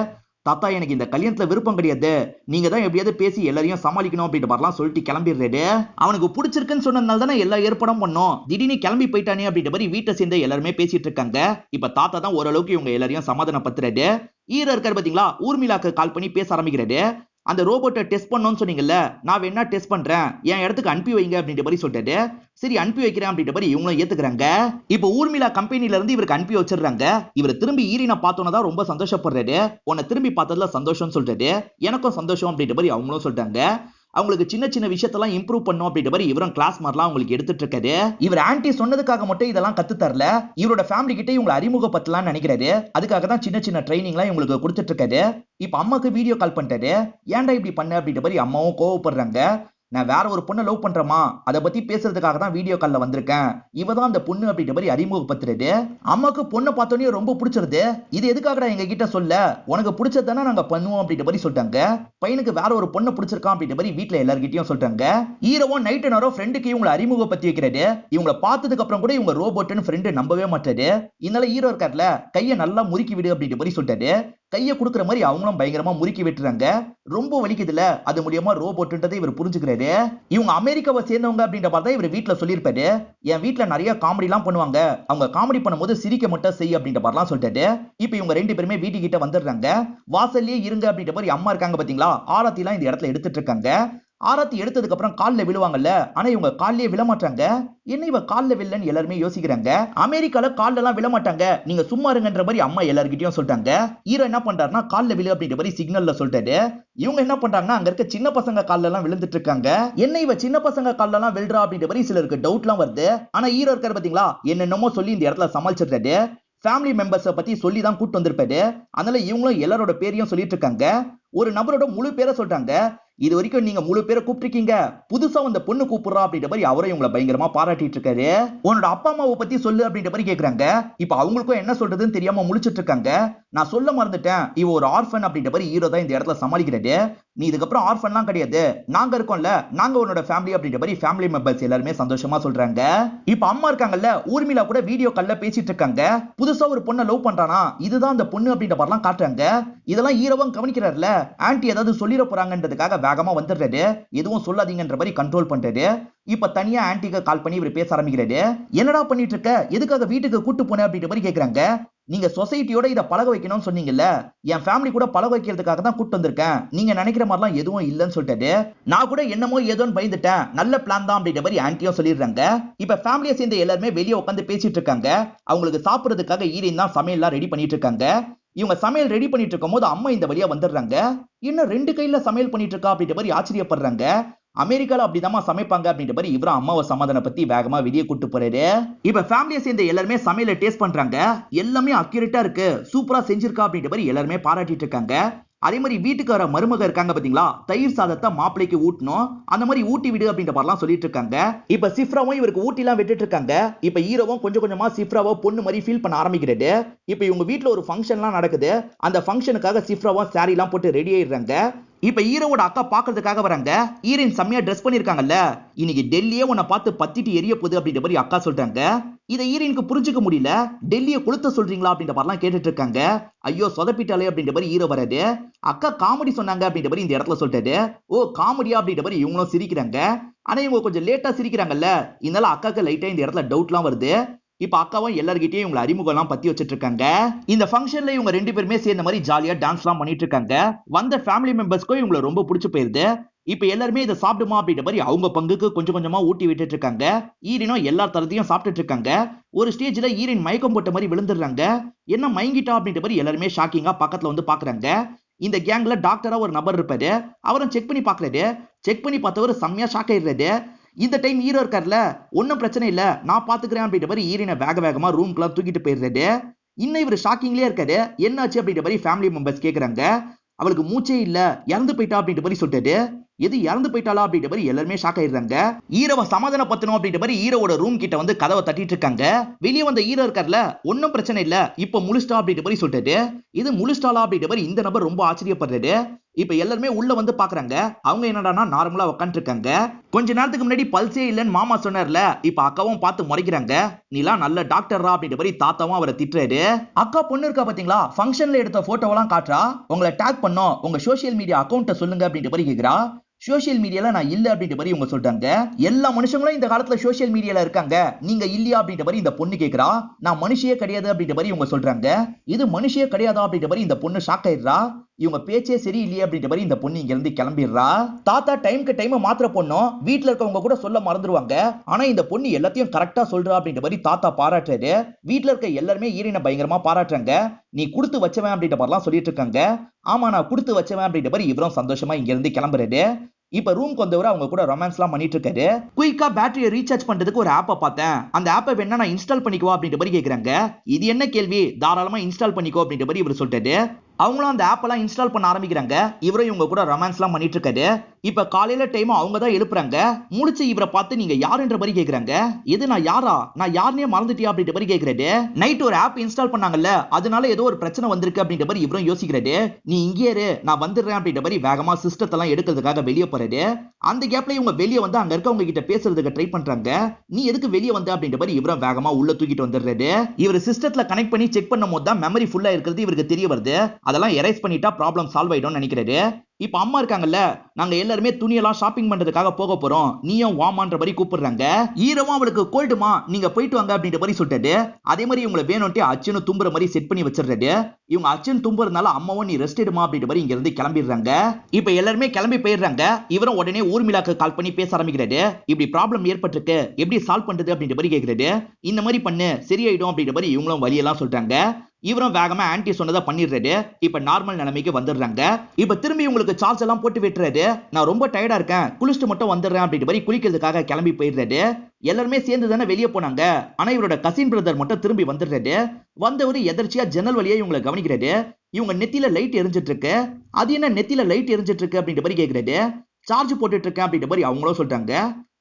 Speaker 1: தாத்தா எனக்கு இந்த கல்யாணத்துல விருப்பம் கிடையாது, நீங்க தான் எப்படியாவது பேசி எல்லாரையும் சமாளிக்கணும் அப்படின்ற மாதிரிலாம் சொல்லிட்டு கிளம்பிடுறாரு. அவனுக்கு பிடிச்சிருக்குன்னு சொன்னதுனால தானே எல்லா ஏற்பாடும் பண்ணோம், திடீர்னு கிளம்பி போயிட்டானே அப்படின்ற மாதிரி வீட்டை சேர்ந்து எல்லாருமே பேசிட்டு இருக்காங்க. இப்ப தாத்தா தான் ஓரளவுக்கு இவங்க எல்லாரையும் சமாதானப்படுத்துறாரு. ஈர இருக்காரு பாத்தீங்களா, ஊர்மிளாக்கு கால் பண்ணி பேச ஆரம்பிக்கிறாரு. அந்த ரோபோட்டை டெஸ்ட் பண்ணணும்னு சொன்னீங்கல்ல, நான் வேணா டெஸ்ட் பண்றேன், என் இடத்துக்கு அனுப்பி வைங்க அப்படின்ற மாதிரி சொல்லிட்டாரு. சரி அனுப்பி வைக்கிறேன் அப்படின்ற மாதிரி இவங்களும் ஏத்துக்கிறாங்க. இப்ப ஊர்மிளா கம்பெனில இருந்து இவருக்கு அனுப்பி வச்சிடுறாங்க. இவர் திரும்பி ஈரினை பார்த்தோன்னா தான் ரொம்ப சந்தோஷப்படுறாரு. உன்னை திரும்பி பார்த்ததுல சந்தோஷம் சொல்றாரு. எனக்கும் சந்தோஷம் அப்படின்ற மாதிரி அவங்களும் சொல்றாங்க. அவங்களுக்கு சின்ன சின்ன விஷயத்தெல்லாம் இம்ப்ரூவ் பண்ணும் அப்படின்ற மாதிரி இவரும் கிளாஸ் மாதிரிலாம் அவங்களுக்கு எடுத்துட்டு இருக்காரு. இவர் ஆன்டி சொன்னதுக்காக மட்டும் இதெல்லாம் கத்து தரல, இவரோட ஃபேமிலி கிட்ட இவங்களை அறிமுகப்படுத்தலாம்னு நினைக்கிறாரு. அதுக்காக தான் சின்ன சின்ன ட்ரைனிங்லாம் இவங்களுக்கு கொடுத்துட்டு இருக்காரு. இப்ப அம்மாக்கு வீடியோ கால் பண்ணிட்டாரு. ஏன்டா இப்படி பண்ண அப்படின்ற மாதிரி அம்மாவும் கோவப்படுறாங்க. நான் வேற ஒரு பொண்ணை லவ் பண்றேமா, அதை பத்தி பேசுறதுக்காக தான் வீடியோ கால்ல வந்திருக்கேன், இவதான் அந்த பொண்ணு அப்படின்ற மாதிரி அறிமுகப்படுத்துறது. அம்மாக்கு பொண்ணை பார்த்தோன்னே ரொம்ப பிடிச்சிருது. இது எதுக்காகடா எங்க கிட்ட சொல்ல, உனக்கு பிடிச்சது தானே நாங்க பண்ணுவோம் அப்படின்ற மாதிரி சொல்லிட்டாங்க. பையனுக்கு வேற ஒரு பொண்ணை பிடிச்சிருக்கான் அப்படின்ற மாதிரி வீட்டுல எல்லார்கிட்டயும் சொல்றாங்க. ஹீரோவும் நைட்டு நேரம் ஃப்ரெண்டுக்கு இவங்களை அறிமுகப்படுத்தி வைக்கிறாரு. இவங்களை பார்த்ததுக்கு அப்புறம் கூட இவங்க ரோபோட்னு ஃப்ரெண்டு நம்பவே மாட்டாரு. இதனால ஹீரோ இருக்கார்ல, கையை நல்லா முறுக்கி விடு அப்படின்ற மாதிரி சொல்லிட்டாரு. கையை கொடுக்குற மாதிரி அவங்களும் பயங்கரமா முறுக்கி விட்டுறாங்க. ரொம்ப வலிக்குதுல, அது மூலியமா ரோபோட்ன்றதை இவர் புரிஞ்சுக்கிறாரு. இவங்க அமெரிக்காவை சேர்ந்தவங்க அப்படின்ற மாதிரி தான் இவர் வீட்டுல சொல்லியிருப்பாரு. என் வீட்டுல நிறைய காமெடி எல்லாம் பண்ணுவாங்க, அவங்க காமெடி பண்ணும்போது சிரிக்க மட்டும் செய் அப்படின்ற மாதிரிலாம் சொல்லிட்டாரு. இப்ப இவங்க ரெண்டு பேருமே வீட்டுக்கிட்ட வந்துடுறாங்க. வாசல்லயே இருங்க அப்படின்ற மாதிரி அம்மா இருக்காங்க பாத்தீங்களா, ஆரத்தி எல்லாம் இந்த இடத்துல எடுத்துட்டு இருக்காங்க. ஆரத்தி எடுத்ததுக்கு அப்புறம் காலில் விழுவாங்கல்ல, ஆனா இவங்க காலிலே விழமாட்டாங்க. என்ன இவ காலில் வில்லன்னு எல்லாருமே யோசிக்கிறாங்க. அமெரிக்கால கால்ல எல்லாம் விழமாட்டாங்க, நீங்க சும்மா இருங்கன்ற மாதிரி அம்மா எல்லார்கிட்டயும் சொல்லிட்டாங்க. ஹீரோ என்ன பண்றாருன்னா காலில் விழு அப்படின்ற மாதிரி சிக்னல்ல சொல்லிட்டாரு. இவங்க என்ன பண்றாங்கன்னா அங்க இருக்க சின்ன பசங்க கால்ல எல்லாம் விழுந்துட்டு இருக்காங்க. என்ன இவ சின்ன பசங்க கால்ல எல்லாம் விழுறா அப்படின்ற மாதிரி சிலருக்கு டவுட் எல்லாம் வருது. ஆனா ஹீரோ இருக்காரு பாத்தீங்களா, என்னென்னமோ சொல்லி இந்த இடத்துல சமாளிச்சிடுறாரு. ஃபேமிலி மெம்பர்ஸை பத்தி சொல்லி தான் கூட்டு வந்திருப்பாரு. அதனால இவங்களும் எல்லாரோட பேரையும் சொல்லிட்டு இருக்காங்க. ஒரு நபரோட முழு பேரை சொல்றாங்க. இது வரைக்கும் நீங்க முழு பேரை கூப்பிட்டுருக்கீங்க, புதுசா வந்த பொண்ணு கூப்பிடுறா அப்படின்ற மாதிரி அவரும் இவங்களை பயங்கரமா பாராட்டிட்டு இருக்காரு. உன்னோட அப்பா அம்மாவை பத்தி சொல்லு அப்படின்ற மாதிரி கேக்குறாங்க. இப்ப அவங்களுக்கும் என்ன சொல்றதுன்னு தெரியாம முழிச்சிட்டு இருக்காங்க. நான் சொல்ல மறந்துட்டேன், இவ ஒரு ஆர்ஃபன் அப்படின்ற மாதிரி ஹீரோ தான் இந்த இடத்துல சமாளிக்கிறாரு. நீ இதுக்கப்புறம் ஆர்ஃபன்லாம் கிடையாது, நாங்க இருக்கோம்ல, நாங்க உன்னோட ஃபேமிலி அப்படின்ற மாதிரி ஃபேமிலி மெம்பர்ஸ் எல்லாருமே சந்தோஷமா சொல்றாங்க. இப்ப அம்மா இருக்காங்கல்ல, ஊர்மிளா கூட வீடியோ கால்ல பேசிட்டு இருக்காங்க. புதுசா ஒரு பொண்ணை லவ் பண்றானா, இதுதான் அந்த பொண்ணு அப்படின்ற மாதிரிலாம் காட்டுறாங்க. இதெல்லாம் ஹீரோவும் கவனிக்கிறாருல, ஆன்டி ஏதாவது சொல்லிட போறாங்கன்றதுக்காக வேகமா வந்துடுறாரு. எதுவும் சொல்லாதீங்கன்ற மாதிரி கண்ட்ரோல் பண்றாரு. இப்ப தனியா ஆன்டிக்கு கால் பண்ணி இவர் பேச ஆரம்பிக்கிறாரு. என்னடா பண்ணிட்டு இருக்க, எதுக்காக வீட்டுக்கு கூட்டு போன அப்படின்ற மாதிரி கேக்குறாங்க. நீங்க சொசைட்டியோட இதை பழக வைக்கணும்னு சொன்னீங்கல்ல, என் ஃபேமிலி கூட பழக வைக்கிறதுக்காக தான் கூட்டு வந்திருக்கேன், நீங்க நினைக்கிற மாதிரிலாம் எதுவும் இல்லைன்னு சொல்லிட்டாரு. நான் கூட என்னமோ ஏதோன்னு பயந்துட்டேன், நல்ல பிளான் தான் அப்படின்ற மாதிரி ஆன்டியும் சொல்லிடுறாங்க. இப்ப ஃபேமிலியை சேர்ந்த எல்லாருமே வெளியே உட்காந்து பேசிட்டு இருக்காங்க. அவங்களுக்கு சாப்பிடுறதுக்காக ஈரின் தான் சமையல்லாம் ரெடி பண்ணிட்டு இருக்காங்க. இவங்க சமையல் ரெடி பண்ணிட்டு இருக்கும் போது அம்மா இந்த வழியா வந்துடுறாங்க. இன்னும் ரெண்டு கையில சமையல் பண்ணிட்டு இருக்கா அப்படின்ற மாதிரி ஆச்சரியப்படுறாங்க. அமெரிக்கால அப்படிதாம்மா சமைப்பாங்க அப்படின்ற மாதிரி இவரும் அம்மாவை சமாதான பத்தி வேகமா வெளியே கூட்டு போறாரு. இப்ப ஃபேமிலியை சேர்ந்த எல்லாருமே சமையலை டேஸ்ட் பண்றாங்க. எல்லாமே அக்யூரேட்டா இருக்கு, சூப்பரா செஞ்சிருக்கா அப்படின்ற மாதிரி எல்லாருமே பாராட்டிட்டு இருக்காங்க. அதே மாதிரி வீட்டுக்கு வர மருமக இருக்காங்க பாத்தீங்களா, தயிர் சாதத்தை மாப்பிளைக்கு ஊட்டணும், அந்த மாதிரி ஊட்டி விடு அப்படின்ற மாதிரிலாம் சொல்லிட்டு இருக்காங்க. இப்ப சிஃப்ராவும் இவருக்கு ஊட்டி எல்லாம் விட்டுட்டு இருக்காங்க. இப்ப ஹீரோவும் கொஞ்சம் கொஞ்சமா சிஃப்ராவை பொண்ணு மாதிரி ஃபீல் பண்ண ஆரம்பிக்கிறது. இப்ப இவங்க வீட்டுல ஒரு ஃபங்க்ஷன்லாம் நடக்குது. அந்த ஃபங்க்ஷனுக்காக சிஃப்ராவும் சாரி எல்லாம் போட்டு ரெடி ஆயிடுறாங்க. இப்ப ஹீரோவோட அக்கா பாக்குறதுக்காக வராங்க. ஹீரோயின் செம்மையா ட்ரெஸ் பண்ணிருக்காங்கல்ல, இன்னைக்கு டெல்லியே உன்னை பார்த்து பத்திட்டு எரிய போகுது அப்படின்ற மாதிரி அக்கா சொல்றாங்க. இதை ஹீரோயினுக்கு புரிஞ்சுக்க முடியல. டெல்லியை கொளுத்த சொல்றீங்களா அப்படின்ற மாதிரிலாம் கேட்டுட்டு இருக்காங்க. ஐயோ சொதப்பிட்டாலே அப்படின்ற மாதிரி ஹீரோ வராது. அக்கா காமெடி சொன்னாங்க அப்படின்ற மாதிரி இந்த இடத்துல சொல்லிட்டாரு. ஓ காமெடியா அப்படின்ற மாதிரி இவங்களும் சிரிக்கிறாங்க. ஆனா இவங்க கொஞ்சம் லேட்டா சிரிக்கிறாங்கல்ல, இதனால அக்காக்கு லைட்டா இந்த இடத்துல டவுட்லாம் வருது. இப்ப அக்காவும் எல்லார்கிட்டயும் இவங்க அறிமுகம் எல்லாம் பத்தி வச்சிட்டு இருக்காங்க. இந்த ஃபங்க்ஷன்ல இவங்க ரெண்டு பேருமே சேர்ந்த மாதிரி ஜாலியா டான்ஸ் எல்லாம் பண்ணிட்டு இருக்காங்க. வந்த ஃபேமிலி மெம்பர்ஸ்க்கும் இவங்களை ரொம்ப பிடிச்சு போயிருது. இப்ப எல்லாருமே இதை சாப்பிடுமா அப்படின்ற மாதிரி அவங்க பங்குக்கு கொஞ்சம் கொஞ்சமா ஊட்டி விட்டுட்டு இருக்காங்க. ஈரினும் எல்லா தரத்தையும் சாப்பிட்டுட்டு இருக்காங்க. ஒரு ஸ்டேஜ்ல ஈரின் மயக்கம் போட்ட மாதிரி விழுந்துடுறாங்க. என்ன மயங்கிட்டா அப்படின்ற மாதிரி எல்லாருமே ஷாக்கிங்கா பக்கத்துல வந்து பாக்குறாங்க. இந்த கேங்ல டாக்டரா ஒரு நபர் இருப்பாரு. அவரும் செக் பண்ணி பாக்குறாரு. செக் பண்ணி பார்த்தவர் செம்மையா ஷாக் ஆயிடுறாரு. இந்த டைம் ஹீரோ இருக்கார்ல, ஒன்னும் பிரச்சனை இல்ல, நான் பாத்துக்கிறேன் அப்படின்ற மாதிரி ஈரினை வேக வேகமா ரூம்க்குலாம் தூக்கிட்டு போயிடுறாரு. இன்னும் இவர் ஷாக்கிங்லயே இருக்காரு. என்னாச்சு அப்படின்ற மாதிரி ஃபேமிலி மெம்பர்ஸ் கேக்குறாங்க. அவளுக்கு மூச்சே இல்ல, இறந்து போயிட்டா அப்படின்ற மாதிரி சொல்லிட்டாரு. எது இறந்து போயிட்டாளா அப்படின்ற மாதிரி எல்லாருமே ஷாக் ஆயிடுறாங்க. ஹீரோவை சமாதானப்படுத்தணும் அப்படின்ற மாதிரி ஹீரோவோட ரூம் கிட்ட வந்து கதவை தட்டிட்டு இருக்காங்க. வெளியே வந்த ஹீரோ இருக்கார்ல, ஒன்னும் பிரச்சனை இல்ல, இப்ப முழுஸ்டா அப்படின்ற மாதிரி சொல்லிட்டு இது முழுஸ்டாலா அப்படின்ற மாதிரி இந்த நபர் ரொம்ப ஆச்சரியப்படுறாரு. இப்ப எல்லாருமே உள்ள வந்து பாக்குறாங்க. அவங்க என்னடானா நார்மலா உட்காந்துட்டு இருக்காங்க. கொஞ்ச நேரத்துக்கு முன்னாடி பல்சே இல்லன்னு மாமா சொன்னார்ல, இப்ப அக்காவும் பார்த்து முறைக்கிறாங்க. நீலாம் நல்ல டாக்டரா அப்படின்ற மாதிரி தாத்தாவும் அவரை திட்டுறாரு. அக்கா பொண்ணு இருக்கா பாத்தீங்களா, ஃபங்க்ஷன்ல எடுத்த போட்டோவெல்லாம் காட்டுறா, உங்களை டேக் பண்ணோம், உங்க சோசியல் மீடியா அக்கௌண்ட்டை சொல்லுங்க அப்படின்ற மாதிரி கேக்குறா. சோசியல் மீடியால நான் இல்ல அப்படின்ற மாதிரி இவங்க சொல்றாங்க. எல்லா மனுஷங்களும் இந்த காலத்துல சோசியல் மீடியால இருக்காங்க, நீங்க இல்லையா அப்படின்ற மாதிரி இந்த பொண்ணு கேக்குறா. நான் மனுஷியே கிடையாது அப்படின்ற மாதிரி இவங்க சொல்றாங்க. இது மனுஷியே கிடையாதா அப்படின்ற மாதிரி இந்த பொண்ணு ஷாக் ஆயிடுறா. இவங்க பேச்சே சரி இல்லையே அப்படின்ற மாதிரி இந்த பொண்ணு இங்க இருந்து கிளம்பிடுறா. தாத்தா டைம்க்கு டைம் மாத்திர பொண்ணும் வீட்டுல இருக்கவங்க கூட சொல்ல மறந்துடுவாங்க, ஆனா இந்த பொண்ணு எல்லாத்தையும் கரெக்டா சொல்றா அப்படின்ற மாதிரி தாத்தா பாராட்டுறாரு. வீட்டுல இருக்க எல்லாருமே ஈரின பயங்கரமா பாராட்டுறாங்க. நீ கொடுத்து வச்சவன் அப்படின்ற மாதிரிலாம் சொல்லிட்டு இருக்காங்க. ஆமா நான் கொடுத்து வச்சவன் அப்படின்ற மாதிரி இவரும் சந்தோஷமா இங்க இருந்து கிளம்புறாரு. இப்ப ரூம்க்கு வந்தவரை அவங்க கூட ரொமான்ஸ்லாம் பண்ணிட்டு இருக்காரு. குயிக்கா பேட்டரியை ரீசார்ஜ் பண்றதுக்கு ஒரு ஆப்பை பார்த்தேன், அந்த ஆப்பை வேணா நான் இன்ஸ்டால் பண்ணிக்குவா அப்படின்ற மாதிரி கேக்குறாங்க. இது என்ன கேள்வி, தாராளமா இன்ஸ்டால் பண்ணிக்கோ அப்படின்ற மாதிரி இவர் சொல்லிட்டாரு. அவங்களும் அந்த ஆப் எல்லாம் இன்ஸ்டால் பண்ண ஆரம்பிக்கிறாங்க. இவரும் இவங்க கூட ரொமான்ஸ்லாம் பண்ணிட்டு இருக்காரு. இப்ப காலையில டைம் அவங்க தான் எழுப்புறாங்க. முடிச்சு இவரை பார்த்து நீங்க யாருன்ற மாதிரி கேக்குறாங்க. இது நான் யாரா, நான் யாருனே மறந்துட்டியா அப்படின்ற மாதிரி கேக்குறாரு. நைட் ஒரு ஆப் இன்ஸ்டால் பண்ணாங்கல்ல, அதனால ஏதோ ஒரு பிரச்சனை வந்திருக்கு அப்படின்ற மாதிரி இவரும் யோசிக்கிறாரு. நீ இங்கே இரு, நான் வந்துடுறேன் அப்படின்ற மாதிரி வேகமா சிஸ்டத்தெல்லாம் எடுக்கிறதுக்காக வெளியே போறாரு. அந்த கேப்ல இவங்க வெளியே வந்து அங்க இருக்கவங்க கிட்ட பேசுறதுக்கு ட்ரை பண்றாங்க. நீ எதுக்கு வெளியே வந்து அப்படின்ற மாதிரி இவரும் வேகமா உள்ள தூக்கிட்டு வந்துடுறாரு. இவர் சிஸ்டத்துல கனெக்ட் பண்ணி செக் பண்ணும் போது தான் மெமரி ஃபுல்லா இருக்கிறது இவருக்கு தெரிய வருது. அதெல்லாம் எரேஸ் பண்ணிட்டா ப்ராப்ளம் சால்வ் ஆயிடும்னு நினைக்கிறாரு. இப்ப அம்மா இருக்காங்கல்ல, நாங்க எல்லாருமே துணியெல்லாம் ஷாப்பிங் பண்றதுக்காக போக போறோம், நீயும் வாமான்ற மாதிரி கூப்பிடுறாங்க. ஈரமா அவளுக்கு கோல்டுமா, நீங்க போயிட்டு வாங்க அப்படின்ற மாதிரி சொல்லிட்டு அதே மாதிரி இவங்களை வேணும்ட்டு அச்சுன்னு தும்புற மாதிரி செட் பண்ணி வச்சிடுறாரு. இவங்க அச்சுன்னு தும்புறதுனால அம்மாவும் நீ ரெஸ்ட் எடுமா அப்படின்ற மாதிரி இங்க இருந்து கிளம்பிடுறாங்க. இப்ப எல்லாருமே கிளம்பி போயிடுறாங்க. இவரும் உடனே ஊர்மிளாக்கு கால் பண்ணி பேச ஆரம்பிக்கிறாரு. இப்படி ப்ராப்ளம் ஏற்பட்டிருக்கு, எப்படி சால்வ் பண்றது அப்படின்ற மாதிரி கேக்குறாரு. இந்த மாதிரி பண்ணு சரியாயிடும் அப்படின்ற மாதிரி இவங்களும் வழியெல்லாம் சொல்றாங்க. இவரும் வேகமா ஆன்டி சொன்னதை பண்ணிடுறாரு. இப்ப நார்மல் நிலைமைக்கு வந்துடுறாங்க. இப்ப திரும்பி உங்களுக்கு சார்ஜ் எல்லாம் போட்டு விட்டுறாரு. நான் ரொம்ப டயர்டா இருக்கேன், குளிச்சுட்டு மட்டும் வந்துடுறேன் அப்படின்ற மாதிரி குளிக்கிறதுக்காக கிளம்பி போயிடுறாரு. எல்லாருமே சேர்ந்து தானே வெளியே போனாங்க, ஆனா இவரோட கசின் பிரதர் மட்டும் திரும்பி வந்துடுறாரு. வந்தவரு எதர்ச்சியா ஜன்னல் வழியா இவங்களை கவனிக்கிறாரு. இவங்க நெத்தியில லைட் எரிஞ்சிட்டு இருக்கு. அது என்ன நெத்தியில லைட் எரிஞ்சிட்டு இருக்கு அப்படின்ற மாதிரி கேக்குறாரு. சார்ஜ் போட்டுட்டு இருக்கேன் அப்படின்ற மாதிரி அவங்களும் சொல்றாங்க.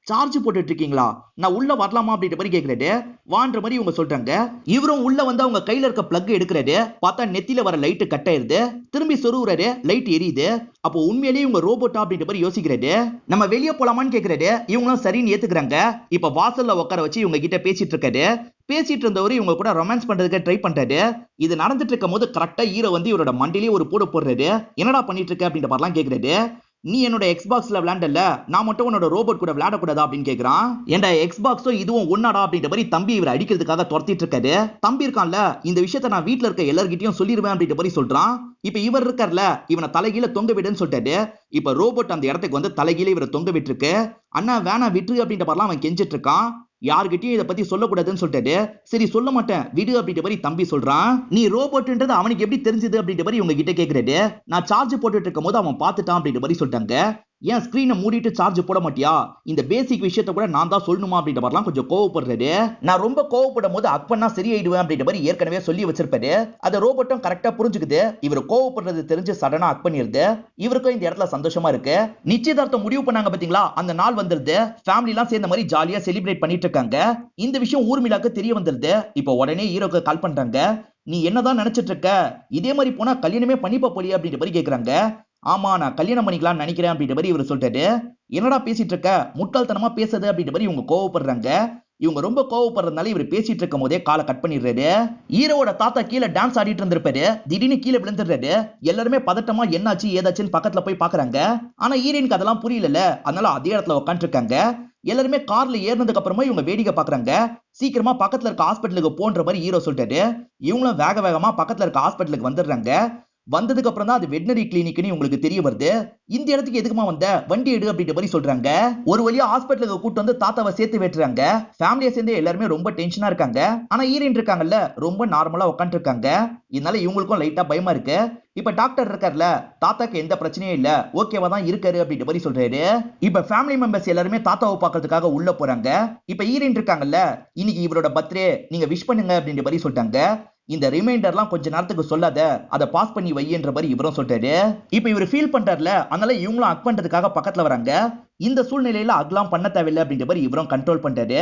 Speaker 1: சார்ஜ் போட்டுட்டு இருக்கீங்களா, நான் உள்ள வரலாமா அப்படின்ற மாதிரி கேக்குறாரு. வான்ற மாதிரி இவங்க சொல்றாங்க. இவரும் உள்ள வந்து அவங்க கையில இருக்க பிளக் எடுக்கிறாரு. பார்த்தா நெத்தியில வர லைட் கட் ஆயிருது. திரும்பி சொருகுறாரு, லைட் எரியுது. அப்போ உண்மையிலேயே இவங்க ரோபோட்டா அப்படின்ற மாதிரி யோசிக்கிறாரு. நம்ம வெளியே போலாமான்னு கேக்குறாரு. இவங்களும் சரின்னு ஏத்துக்கிறாங்க. இப்ப வாசல்ல உட்கார வச்சு இவங்க கிட்ட பேசிட்டு இருக்காரு. பேசிட்டு இருந்தவரு இவங்க கூட ரொமான்ஸ் பண்றதுக்கு ட்ரை பண்றாரு. இது நடந்துட்டு இருக்கும் போது கரெக்டா ஹீரோ வந்து இவரோட மண்டிலேயே ஒரு போடு போடுறாரு. என்னடா பண்ணிட்டு இருக்க அப்படின்ற மாதிரிலாம் கேக்குறாரு. நீ என்னோட எக்ஸ்பாக்ஸ்ல விளையாண்டல, நான் மட்டும் உன்னோட ரோபோட் கூட விளையாடக்கூடாதா அப்படின்னு கேக்குறான். ஏன்டா எக்ஸ்பாக்ஸோ இதுவும் ஒன்னாடா அப்படின்ற மாதிரி தம்பி இவர் அடிக்கிறதுக்காக துரத்திட்டு இருக்காரு. தம்பி இருக்கான்ல, இந்த விஷயத்த நான் வீட்டுல இருக்க எல்லார்கிட்டயும் சொல்லிடுவேன் அப்படின்ற மாதிரி சொல்றான். இப்ப இவர் இருக்கார்ல, இவனை தலைகீழ தொங்க விடுன்னு சொல்லிட்டாரு. இப்ப ரோபோட் அந்த இடத்துக்கு வந்து தலைகீழ இவரை தொங்க விட்டுருக்கு. அண்ணா வேணா விட்டுரு அப்படின்ற மாதிரிலாம் அவன் கெஞ்சிட்டு இருக்கான். யார்கிட்டயும் இதை பத்தி சொல்லக்கூடாதுன்னு சொல்லிட்டாரு. சரி சொல்ல மாட்டேன் விடு அப்படின்ற மாதிரி தம்பி சொல்றான். நீ ரோபோட்ன்றது அவனுக்கு எப்படி தெரிஞ்சது அப்படின்ற மாதிரி இவங்க கிட்ட கேக்குறாரு. நான் சார்ஜ் போட்டுட்டு இருக்கும் போது அவன் பார்த்துட்டான் அப்படின்ற மாதிரி சொல்லிட்டாங்க. ஏன் ஸ்கிரீனை மூடிட்டு சார்ஜ் போட மாட்டியா, இந்த பேசிக் விஷயத்த கூட நான் தான் சொல்லணுமா அப்படின்ற மாதிரிலாம் கொஞ்சம் கோவப்படுறாரு. நான் ரொம்ப கோவப்படும் போது அக் பண்ணா சரியாயிடுவேன் அப்படின்ற மாதிரி ஏற்கனவே சொல்லி வச்சிருப்பாரு. அதை ரோபோட்டும் கரெக்டா புரிஞ்சுக்குது. இவர் கோவப்படுறது தெரிஞ்சு சடனா அக் பண்ணிருது. இவருக்கும் இந்த இடத்துல சந்தோஷமா இருக்கு. நிச்சயதார்த்தம் முடிவு பண்ணாங்க பாத்தீங்களா, அந்த நாள் வந்துருது. ஃபேமிலி எல்லாம் சேர்ந்த மாதிரி ஜாலியா செலிப்ரேட் பண்ணிட்டு இருக்காங்க. இந்த விஷயம் ஊர்மிளாக்கு தெரிய வந்துருது. இப்போ உடனே ஹீரோக்கு கால் பண்றாங்க. நீ என்னதான் நினைச்சிட்டு இருக்க, இதே மாதிரி போனா கல்யாணமே பண்ணிப்பா போலியா அப்படின்ற மாதிரி கேக்குறாங்க. ஆமா நான் கல்யாணம் பண்ணிக்கலாம் நினைக்கிறேன் அப்படின்ற மாதிரி இவர் சொல்லிட்டாரு. என்னடா பேசிட்டு இருக்க, முட்டாள்தனமா பேசுது அப்படின்ற மாதிரி இவங்க கோவப்படுறாங்க. இவங்க ரொம்ப கோவப்படுறதுனால இவர் பேசிட்டு இருக்கும் போதே காலை கட் பண்ணிடுறாரு. ஹீரோவோட தாத்தா கீழே டான்ஸ் ஆடிட்டு இருந்திருப்பாரு. திடீர்னு கீழே விழுந்துடுறாரு. எல்லாருமே பதட்டமா என்னாச்சு ஏதாச்சுன்னு பக்கத்துல போய் பாக்குறாங்க. ஆனா ஹீரோயினுக்கு அதெல்லாம் புரியல. அதனால அதே இடத்துல உட்காந்துட்டு இருக்காங்க. எல்லாருமே கார்ல ஏறினதுக்கு அப்புறமா இவங்க வேடிக்கை பாக்குறாங்க. சீக்கிரமா பக்கத்துல இருக்க ஹாஸ்பிட்டலுக்கு போன்ற மாதிரி ஹீரோ சொல்லிட்டாரு. இவங்களும் வேக வேகமா பக்கத்துல இருக்க ஹாஸ்பிட்டலுக்கு வந்துடுறாங்க. வந்ததுக்கு அப்புறம் தான் அது வெட்டனரி கிளினிக்னு உங்களுக்கு தெரிய வருது. இந்த இடத்துக்கு எதுக்குமா வந்த, வண்டி எடு அப்படின்ற மாதிரி சொல்றாங்க. ஒரு வழியா ஹாஸ்பிட்டலுக்கு கூட்டு வந்து தாத்தாவை சேர்த்து வெட்டுறாங்க. ஃபேமிலியை சேர்ந்து எல்லாருமே ரொம்ப டென்ஷனா இருக்காங்க. ஆனா ஹீரோயின் இருக்காங்கல்ல, ரொம்ப நார்மலா உட்காந்து இருக்காங்க. இதனால இவங்களுக்கும் லைட்டா பயமா இருக்கு. இப்ப டாக்டர் இருக்கார்ல, தாத்தாக்கு எந்த பிரச்சனையும் இல்ல, ஓகேவா தான் இருக்காரு அப்படின்ற மாதிரி சொல்றாரு. இப்ப ஃபேமிலி மெம்பர்ஸ் எல்லாருமே தாத்தாவை பார்க்கறதுக்காக உள்ள போறாங்க. இப்ப ஹீரோயின் இருக்காங்கல்ல, இன்னைக்கு இவரோட பர்த்டே, நீங்க விஷ் பண்ணுங்க அப்படின்ற மாதிரி சொல்லிட்டாங்க. இந்த ரிமைண்டர்லாம் கொஞ்ச நேரத்துக்கு சொல்லாத, அதை பாஸ் பண்ணி வைன்ற மாதிரி இவரும் சொல்றாரு. இப்ப இவர் ஃபீல் பண்றாருல, அதனால இவங்களும் அக் பண்றதுக்காக பக்கத்துல வராங்க. இந்த சூழ்நிலையில அக்லாம் பண்ண தேவையில்லை அப்படின்ற மாதிரி இவரும் கண்ட்ரோல் பண்றாரு.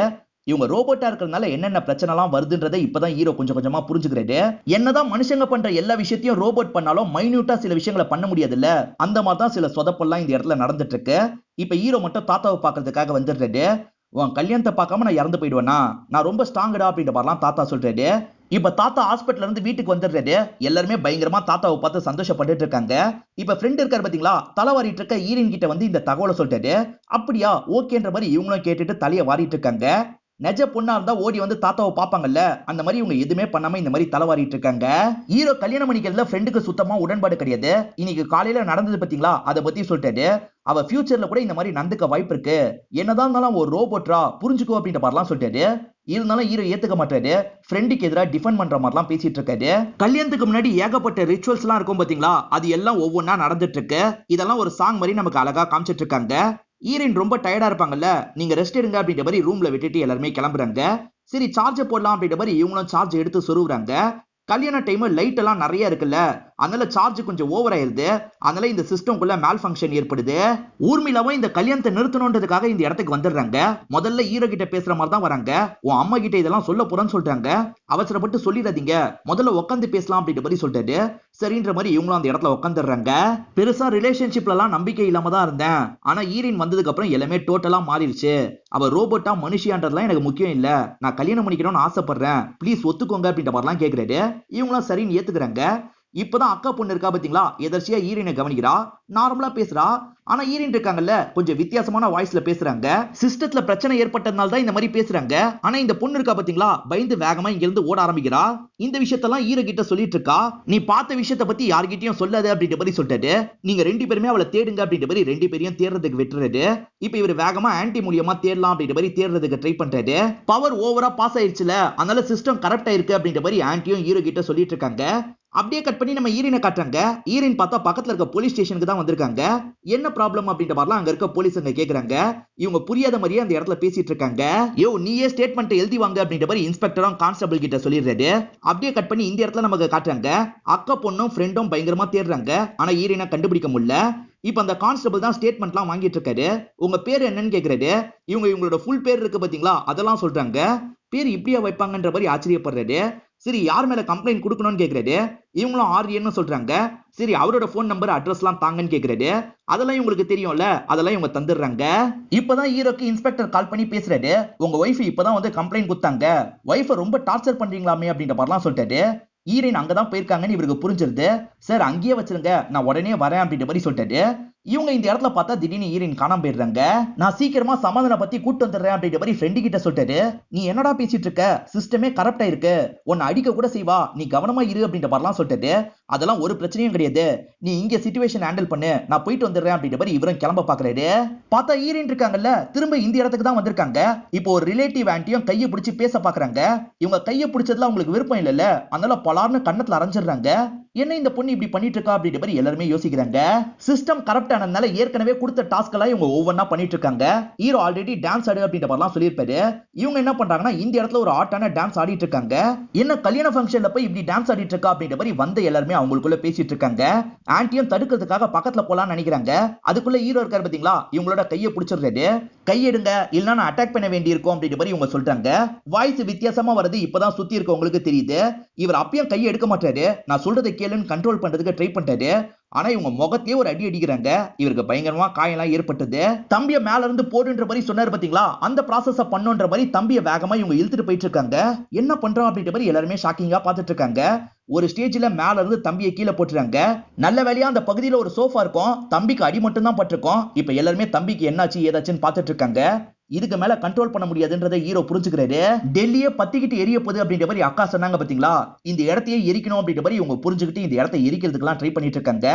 Speaker 1: இவங்க ரோபோட்டா இருக்கிறதுனால என்னென்ன பிரச்சனை எல்லாம் வருதுன்றதை இப்பதான் ஹீரோ கொஞ்சம் கொஞ்சமா புரிஞ்சுக்கிறாரு. என்னதான் மனுஷங்க பண்ற எல்லா விஷயத்தையும் ரோபோட் பண்ணாலும் மைன்யூட்டா சில விஷயங்களை பண்ண முடியாது இல்ல, அந்த மாதிரி தான் சில சொதப்பெல்லாம் இந்த இடத்துல நடந்துட்டு இருக்கு. இப்ப ஹீரோ மட்டும் தாத்தாவை பாக்குறதுக்காக வந்துடுறாரு. உன் கல்யாணத்தை பார்க்காம நான் இறந்து போயிடுவேனா, நான் ரொம்ப ஸ்ட்ராங்கடா அப்படின்ற மாதிரிலாம் தாத்தா சொல்றாரு. இப்ப தாத்தா ஹாஸ்பிட்டல்ல இருந்து வீட்டுக்கு வந்துடுறாரு. எல்லாருமே பயங்கரமா தாத்தாவை பார்த்து சந்தோஷப்பட்டு இருக்காங்க. இப்ப ஃப்ரெண்ட் இருக்காரு பாத்தீங்களா, தலை வாரிட்டு இருக்க ஈரின் கிட்ட வந்து இந்த தகவலை சொல்றாரு. அப்படியா ஓகேன்ற மாதிரி இவங்களும் கேட்டுட்டு தலையை வாரிட்டு இருக்காங்க. நெஜ பொண்ணா இருந்தா ஓடி வந்து தாத்தாவை பாப்பாங்கல்ல, அந்த மாதிரி இவங்க எதுவுமே பண்ணாம இந்த மாதிரி தலைவாரிட்டு இருக்காங்க. ஹீரோ கல்யாணம் பண்ணிக்கிறதுல ஃப்ரெண்டுக்கு சுத்தமா உடன்பாடு கிடையாது. இன்னைக்கு காலையில நடந்தது பாத்தீங்களா, அதை பத்தி சொல்லிட்டாரு. அவ ஃபியூச்சர்ல கூட இந்த மாதிரி நடந்துக்க வாய்ப்பு இருக்கு, என்னதான் இருந்தாலும் ஒரு ரோபோட்ரா புரிஞ்சுக்கோ அப்படின்ற மாதிரிலாம் சொல்லிட்டாரு. இருந்தாலும் ஹீரோ ஏத்துக்க மாட்டாரு. ஃப்ரெண்டுக்கு எதிராக டிஃபெண்ட் பண்ற மாதிரிலாம் பேசிட்டு இருக்காரு. கல்யாணத்துக்கு முன்னாடி ஏகப்பட்ட ரிச்சுவல்ஸ் எல்லாம் இருக்கும் பாத்தீங்களா, அது எல்லாம் ஒவ்வொன்னா நடந்துட்டு இருக்கு. இதெல்லாம் ஒரு சாங் மாதிரி நமக்கு அழகா காமிச்சிட்டு இருக்காங்க. ஈரின் ரொம்ப டயர்டா இருப்பாங்கல்ல, நீங்க ரெஸ்ட் எடுங்க அப்படின்ற மாதிரி ரூம்ல விட்டுட்டு எல்லாருமே கிளம்புறாங்க. சரி சார்ஜ் போடலாம் அப்படின்ற மாதிரி இவங்களும் சார்ஜ் எடுத்து சொருகுறாங்க. கல்யாண டைம் லைட் எல்லாம் நிறைய இருக்குல்ல, அதனால சார்ஜ் கொஞ்சம் ஓவர் ஆயிருது. அதனால இந்த சிஸ்டம்குள்ள மேல் ஃபங்க்ஷன் ஏற்படுது. ஊர்மிளாவும் இந்த கல்யாணத்தை நிறுத்தணுன்றதுக்காக இந்த இடத்துக்கு வந்துடுறாங்க. முதல்ல ஹீரோ கிட்ட பேசுற மாதிரி தான் வராங்க. உன் அம்மா கிட்ட இதெல்லாம் சொல்ல போறேன்னு சொல்றாங்க. அவசரப்பட்டு சொல்லிடாதீங்க, முதல்ல உட்காந்து பேசலாம் அப்படின்ற மாதிரி சொல்லிட்டாரு. சரின்ற மாதிரி இவங்களும் அந்த இடத்துல உட்காந்துடுறாங்க. பெருசா ரிலேஷன்ஷிப்ல எல்லாம் நம்பிக்கை இல்லாம தான் இருந்தேன், ஆனா ஈரின் வந்ததுக்கு அப்புறம் எல்லாமே டோட்டலா மாறிடுச்சு. அவ ரோபோட்டா மனுஷியான்றதுலாம் எனக்கு முக்கியம் இல்ல, நான் கல்யாணம் பண்ணிக்கணும்னு ஆசைப்படுறேன், ப்ளீஸ் ஒத்துக்கோங்க அப்படின்ற மாதிரிலாம் கேக்குறாரு. இவங்களும் சரின்னு ஏத்துக்கிறாங்க. இப்பதான் அக்கா பொண்ணு இருக்கா பாத்தீங்களா, எதர்ச்சியா ஈரினை கவனிக்கிறா. நார்மலா பேசுறா. ஆனா ஈரின் இருக்காங்கல்ல, கொஞ்சம் வித்தியாசமான வாய்ஸ்ல பேசுறாங்க. சிஸ்டத்துல பிரச்சனை ஏற்பட்டதுனால தான் இந்த மாதிரி பேசுறாங்க. ஆனா இந்த பொண்ணு இருக்கா பாத்தீங்களா, பயந்து வேகமா இங்க இருந்து ஓட ஆரம்பிக்கிறா. இந்த விஷயத்தெல்லாம் ஈரோ கிட்ட சொல்லிட்டு இருக்கா. நீ பார்த்த விஷயத்தை பத்தி யார்கிட்டயும் சொல்லாத அப்படின்ற மாதிரி சொல்லிட்டு, நீங்க ரெண்டு பேருமே அவளை தேடுங்க அப்படின்ற மாதிரி ரெண்டு பேரையும் தேடுறதுக்கு விட்டுறாரு. இப்ப இவர் வேகமா ஆன்டி மூலியமா தேடலாம் அப்படின்ற மாதிரி தேடுறதுக்கு ட்ரை பண்றாரு. பவர் ஓவரா பாஸ் ஆயிடுச்சுல, அதனால சிஸ்டம் கரெக்டா இருக்கு அப்படின்ற மாதிரி ஆன்டியும் ஹீரோ கிட்ட சொல்லிட்டு இருக்காங்க. அப்படியே கட் பண்ணி நம்ம ஈரினை காட்டுறாங்க. ஈரின் பார்த்தா பக்கத்துல இருக்க போலீஸ் ஸ்டேஷனுக்கு தான் வந்திருக்காங்க. என்ன ப்ராப்ளம் அப்படின்ற மாதிரிலாம் அங்க இருக்க போலீஸ் அங்க கேக்குறாங்க. இவங்க புரியாத மாதிரியே அந்த இடத்துல பேசிட்டு இருக்காங்க. யோ நீயே ஸ்டேட்மெண்ட் எழுதி வாங்க அப்படின்ற மாதிரி இன்ஸ்பெக்டரும் கான்ஸ்டபிள் கிட்ட சொல்லிடுறாரு. அப்படியே கட் பண்ணி இந்த இடத்துல நமக்கு காட்டுறாங்க. அக்கா பொண்ணும் ஃப்ரெண்டும் பயங்கரமா தேடுறாங்க. ஆனா ஈரினை கண்டுபிடிக்க முடியல. இப்ப அந்த கான்ஸ்டபிள் தான் ஸ்டேட்மெண்ட்லாம் வாங்கிட்டு இருக்காரு. உங்க பேர் என்னன்னு கேக்குறாரு. இவங்களோட ஃபுல் பேர் இருக்கு பாத்தீங்களா, அதெல்லாம் சொல்றாங்க. பேர் இப்படியா வைப்பாங்கன்ற மாதிரி ஆச்சரியப்படுறாரு. சரி யார் மேல கம்ப்ளைண்ட் கொடுக்கணும்னு கேக்குறாரு. இவங்களும் ஆர்யன்னு சொல்றாங்க. சரி அவரோட போன் நம்பர் அட்ரஸ் எல்லாம் தாங்கன்னு கேக்குறாரு. அதெல்லாம் இவங்களுக்கு தெரியும்ல, அதெல்லாம் இவங்க தந்துடுறாங்க. இப்பதான் ஹீரோக்கு இன்ஸ்பெக்டர் கால் பண்ணி பேசுறாரு. உங்க ஒய்ஃப் இப்பதான் வந்து கம்ப்ளைண்ட் கொடுத்தாங்க, ஒய்ஃபை ரொம்ப டார்ச்சர் பண்றீங்களாமே அப்படின்ற மாதிரிலாம் சொல்லிட்டாரு. ஈரின் அங்கதான் போயிருக்காங்கன்னு இவருக்கு புரிஞ்சிருது. சார் அங்கேயே வச்சிருங்க, நான் உடனே வரேன் அப்படின்ற மாதிரி சொல்லிட்டாரு. இவங்க இந்த இடத்துல பார்த்தா திடீர்னு ஈரின் காணாம போயிடுறாங்க. நான் சீக்கிரமா சமாதான பத்தி கூட்டு வந்துடுறேன் அப்படின்ற மாதிரி ஃப்ரெண்டு கிட்ட சொல்லிட்டாரு. நீ என்னடா பேசிட்டு இருக்க, சிஸ்டமே கரப்டா இருக்கு, உன்னை அடிக்க கூட செய்வா, நீ கவனமா இரு அப்படின்ற மாதிரிலாம் சொல்லிட்டாரு. அதெல்லாம் ஒரு பிரச்சனையும் கிடையாது, நீ இங்க சிச்சுவேஷன் ஹேண்டில் பண்ணு, நான் போயிட்டு வந்துடுறேன் அப்படின்ற மாதிரி இவரும் கிளம்ப பாக்குறாரு. பார்த்தா ஈரின் இருக்காங்கல்ல, திரும்ப இந்த இடத்துக்கு தான் வந்திருக்காங்க. இப்போ ஒரு ரிலேட்டிவ் ஆன்ட்டியும் கையை பிடிச்சி பேச பாக்குறாங்க. இவங்க கையை பிடிச்சதுல அவங்களுக்கு விருப்பம் இல்லைல்ல, அதனால பலார்னு கண்ணத்துல அரைஞ்சிடுறாங்க. என்ன இந்த பொண்ணு இப்படி பண்ணிட்டு இருக்கா அப்படின்ற மாதிரி எல்லாருமே யோசிக்கிறாங்க. சிஸ்டம் கரப்ட் ஆனதுனால ஏற்கனவே கொடுத்த டாஸ்க் எல்லாம் இவங்க ஒவ்வொன்னா பண்ணிட்டு இருக்காங்க. ஹீரோ ஆல்ரெடி டான்ஸ் ஆடு அப்படின்ற மாதிரிலாம் சொல்லியிருப்பாரு. இவங்க என்ன பண்றாங்கன்னா இந்த இடத்துல ஒரு ஆட்டான டான்ஸ் ஆடிட்டு இருக்காங்க. என்ன கல்யாண ஃபங்க்ஷன்ல போய் இப்படி டான்ஸ் ஆடிட்டு இருக்கா அப்படின்ற மாதிரி வந்த எல்லாருமே அவங்களுக்குள்ள பேசிட்டு இருக்காங்க. ஆன்ட்டியும் தடுக்கிறதுக்காக பக்கத்துல போலாம்னு நினைக்கிறாங்க. அதுக்குள்ள ஹீரோ இருக்காரு பாத்தீங்களா, இவங்களோட கையை பிடிச்சிடுறாரு. கையெடுங்க இல்லைன்னா நான் அட்டாக் பண்ண வேண்டி இருக்கும் அப்படின்ற மாதிரி இவங்க சொல்றாங்க. வாய்ஸ் வித்தியாசமா வருது, இப்பதான் சுத்தி இருக்கவங்களுக்கு தெரியுது. இவர் அப்பயும் கையை எடுக்க மாட்டாரு. நான் சொல்றதை கேளுன்னு கண்ட்ரோல் பண்றதுக்கு ட்ரை பண்றாரு. ஆனா இவங்க முகத்தையே ஒரு அடி அடிக்கிறாங்க. இவருக்கு பயங்கரமா காயெல்லாம் ஏற்பட்டது. தம்பிய மேல இருந்து போடுன்ற மாதிரி சொன்னாரு பாத்தீங்களா, அந்த ப்ராசஸ பண்ணுன்ற மாதிரி தம்பிய வேகமா இவங்க இழுத்துட்டு போயிட்டு இருக்காங்க. என்ன பண்றோம் அப்படின்ற மாதிரி எல்லாருமே ஷாக்கிங்கா பாத்துட்டு இருக்காங்க. ஒரு ஸ்டேஜ்ல மேல இருந்து தம்பியை கீழே போட்டுறாங்க. நல்ல வேலையா அந்த பகுதியில ஒரு சோஃபா இருக்கும், தம்பிக்கு அடி மட்டும் தான் பட்டிருக்கும். இப்ப எல்லாருமே தம்பிக்கு என்னாச்சு ஏதாச்சுன்னு பாத்துட்டு இருக்காங்க. இதுக்கு மேல கண்ட்ரோல் பண்ண முடியாதுன்றதை ஹீரோ புரிஞ்சுக்கிறாரு. டெல்லியே பத்திக்கிட்டு எரிய போகுது அப்படின்ற மாதிரி அக்கா சொன்னாங்க பாத்தீங்களா, இந்த இடத்தையே எரிக்கணும் அப்படின்ற மாதிரி இவங்க புரிஞ்சுக்கிட்டு இந்த இடத்தை எரிக்கிறதுக்கெல்லாம் ட்ரை பண்ணிட்டு இருக்காங்க.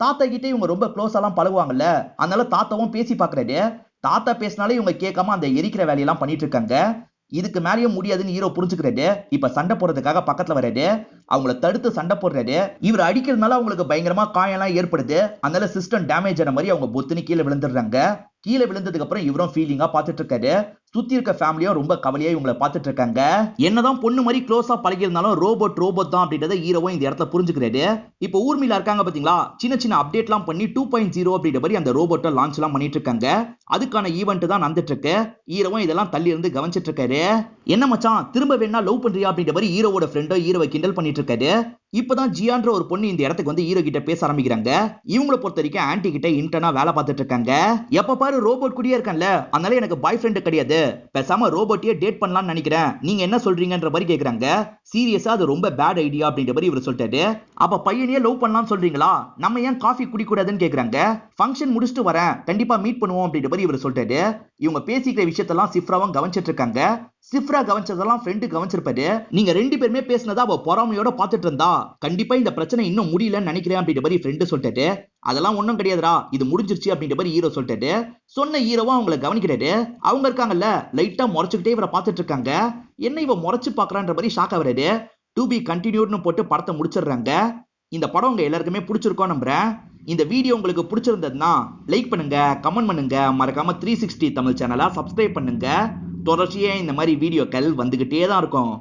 Speaker 1: தாத்தா கிட்டே இவங்க ரொம்ப க்ளோஸ் எல்லாம் பழகுவாங்கல்ல, அதனால தாத்தாவும் பேசி பாக்குறாரு. தாத்தா பேசினாலே இவங்க கேட்காம அந்த எரிக்கிற வேலையெல்லாம் பண்ணிட்டு இருக்காங்க. இதுக்கு மேலேயும் முடியாதுன்னு ஹீரோ புரிஞ்சுக்கிறாரு. இப்ப சண்டை போடுறதுக்காக பக்கத்துல வராரு. அவங்கள தடுத்து சண்டை போடுறாரு. இவர் அடிக்கிறதுனால அவங்களுக்கு பயங்கரமா காயெல்லாம் ஏற்படுது. அதனால சிஸ்டம் டேமேஜ் ஆன மாதிரி அவங்க பொத்துன்னு கீழே விழுந்துடுறாங்க. கீழே விழுந்ததுக்கு அப்புறம் இவரும் ஃபீலிங்கா பாத்துட்டு இருக்காரு. சுத்தி இருக்க ஃபேமிலியும் ரொம்ப கவலையா இவங்களை பாத்துட்டு இருக்காங்க. என்னதான் பொண்ணு மாதிரி க்ளோஸா பழகி இருந்தாலும் ரோபோட் தான் அப்படின்றத ஹீரோவும் இந்த இடத்துல புரிஞ்சுக்கிறாரு. இப்போ ஊர்மிளா இருக்காங்க பாத்தீங்களா, சின்ன சின்ன அப்டேட்லாம் பண்ணி 2.0 அப்படின்ற மாதிரி அந்த ரோபோட்டை லான்ச் எல்லாம் பண்ணிட்டு இருக்காங்க. அதுக்கான ஈவெண்ட் தான் நடந்துட்டு இருக்கு. ஹீரோவும் இதெல்லாம் தள்ளி இருந்து கவனிச்சிட்டு இருக்காரு. என்ன மச்சான், திரும்ப வேணா லவ் பண்றியா அப்படின்ற மாதிரி ஹீரோவோட ஃப்ரெண்டோ ஹீரோவை கிண்டல் பண்ணிட்டு இருக்காரு. இப்பதான் ஜியான்ற ஒரு பொண்ணு இந்த இடத்துக்கு வந்து ஹீரோ கிட்ட பேச ஆரம்பிக்கிறாங்க. இவங்களை பொறுத்த வரைக்கும் ஆன்டி கிட்ட இன்டர்னா வேலை பார்த்துட்டு இருக்காங்க. எப்ப பாரு ரோபோட் கூடயே இருக்கேன்ல, அதனால எனக்கு பாய் ஃப்ரெண்ட் கிடையாது, பேசாம ரோபோட்டையே டேட் பண்ணலாம்னு நினைக்கிறேன், நீங்க என்ன சொல்றீங்கன்ற மாதிரி கேக்குறாங்க. சீரியஸா அது ரொம்ப பேட் ஐடியா அப்படின்ற மாதிரி இவர் சொல்லிட்டாரு. அப்ப பையனையே லவ் பண்ணலாம்னு சொல்றீங்களா, நம்ம ஏன் காஃபி குடிக்கூடாதுன்னு கேக்குறாங்க. ஃபங்க்ஷன் முடிச்சுட்டு வரேன், கண்டிப்பா மீட் பண்ணுவோம் அப்படின்ற மாதிரி இவர் சொல்லிட்டாரு. இவங்க பேசிக்கிற விஷயத்தெல்லாம் சிஃப்ராவும் கவனிச்சிட்டு இருக்காங்க. சிஃப்ரா கவனிச்சதெல்லாம் ஃப்ரெண்டு கவனிச்சிருப்பாரு. நீங்க ரெண்டு பேருமே பேசினதா அவ பொறாமையோட பாத்துட்டு இருந்தா, கண்டிப்பா இந்த பிரச்சனை இன்னும் முடியலன்னு நினைக்கிறேன் அப்படின்ற மாதிரி ஃப்ரெண்டு சொல்லிட்டாரு. அதெல்லாம் ஒண்ணும் கிடையாதுடா, இது முடிஞ்சிருச்சு அப்படின்ற மாதிரி ஹீரோ சொல்லிட்டாரு. சொன்ன ஹீரோவா அவங்களை கவனிக்கிறாரு. அவங்க இருக்காங்கல்ல, லைட்டா முறைச்சுக்கிட்டே இவரை பார்த்துட்டு இருக்காங்க. என்ன இவ முறைச்சு பாக்குறான்ற மாதிரி ஷாக் ஆகுறாரு. டு பி கண்டினியூட்னு போட்டு படத்தை முடிச்சிடுறாங்க. இந்த படம் உங்க எல்லாருக்குமே பிடிச்சிருக்கோம் நம்புறேன். இந்த வீடியோ உங்களுக்கு பிடிச்சிருந்ததுன்னா லைக் பண்ணுங்க, கமெண்ட் பண்ணுங்க, மறக்காம 360 தமிழ் சேனலை சப்ஸ்கிரைப் பண்ணுங்க. தொடர்ச்சியா இந்த மாதிரி வீடியோக்கள் வந்துகிட்டே தான் இருக்கும்.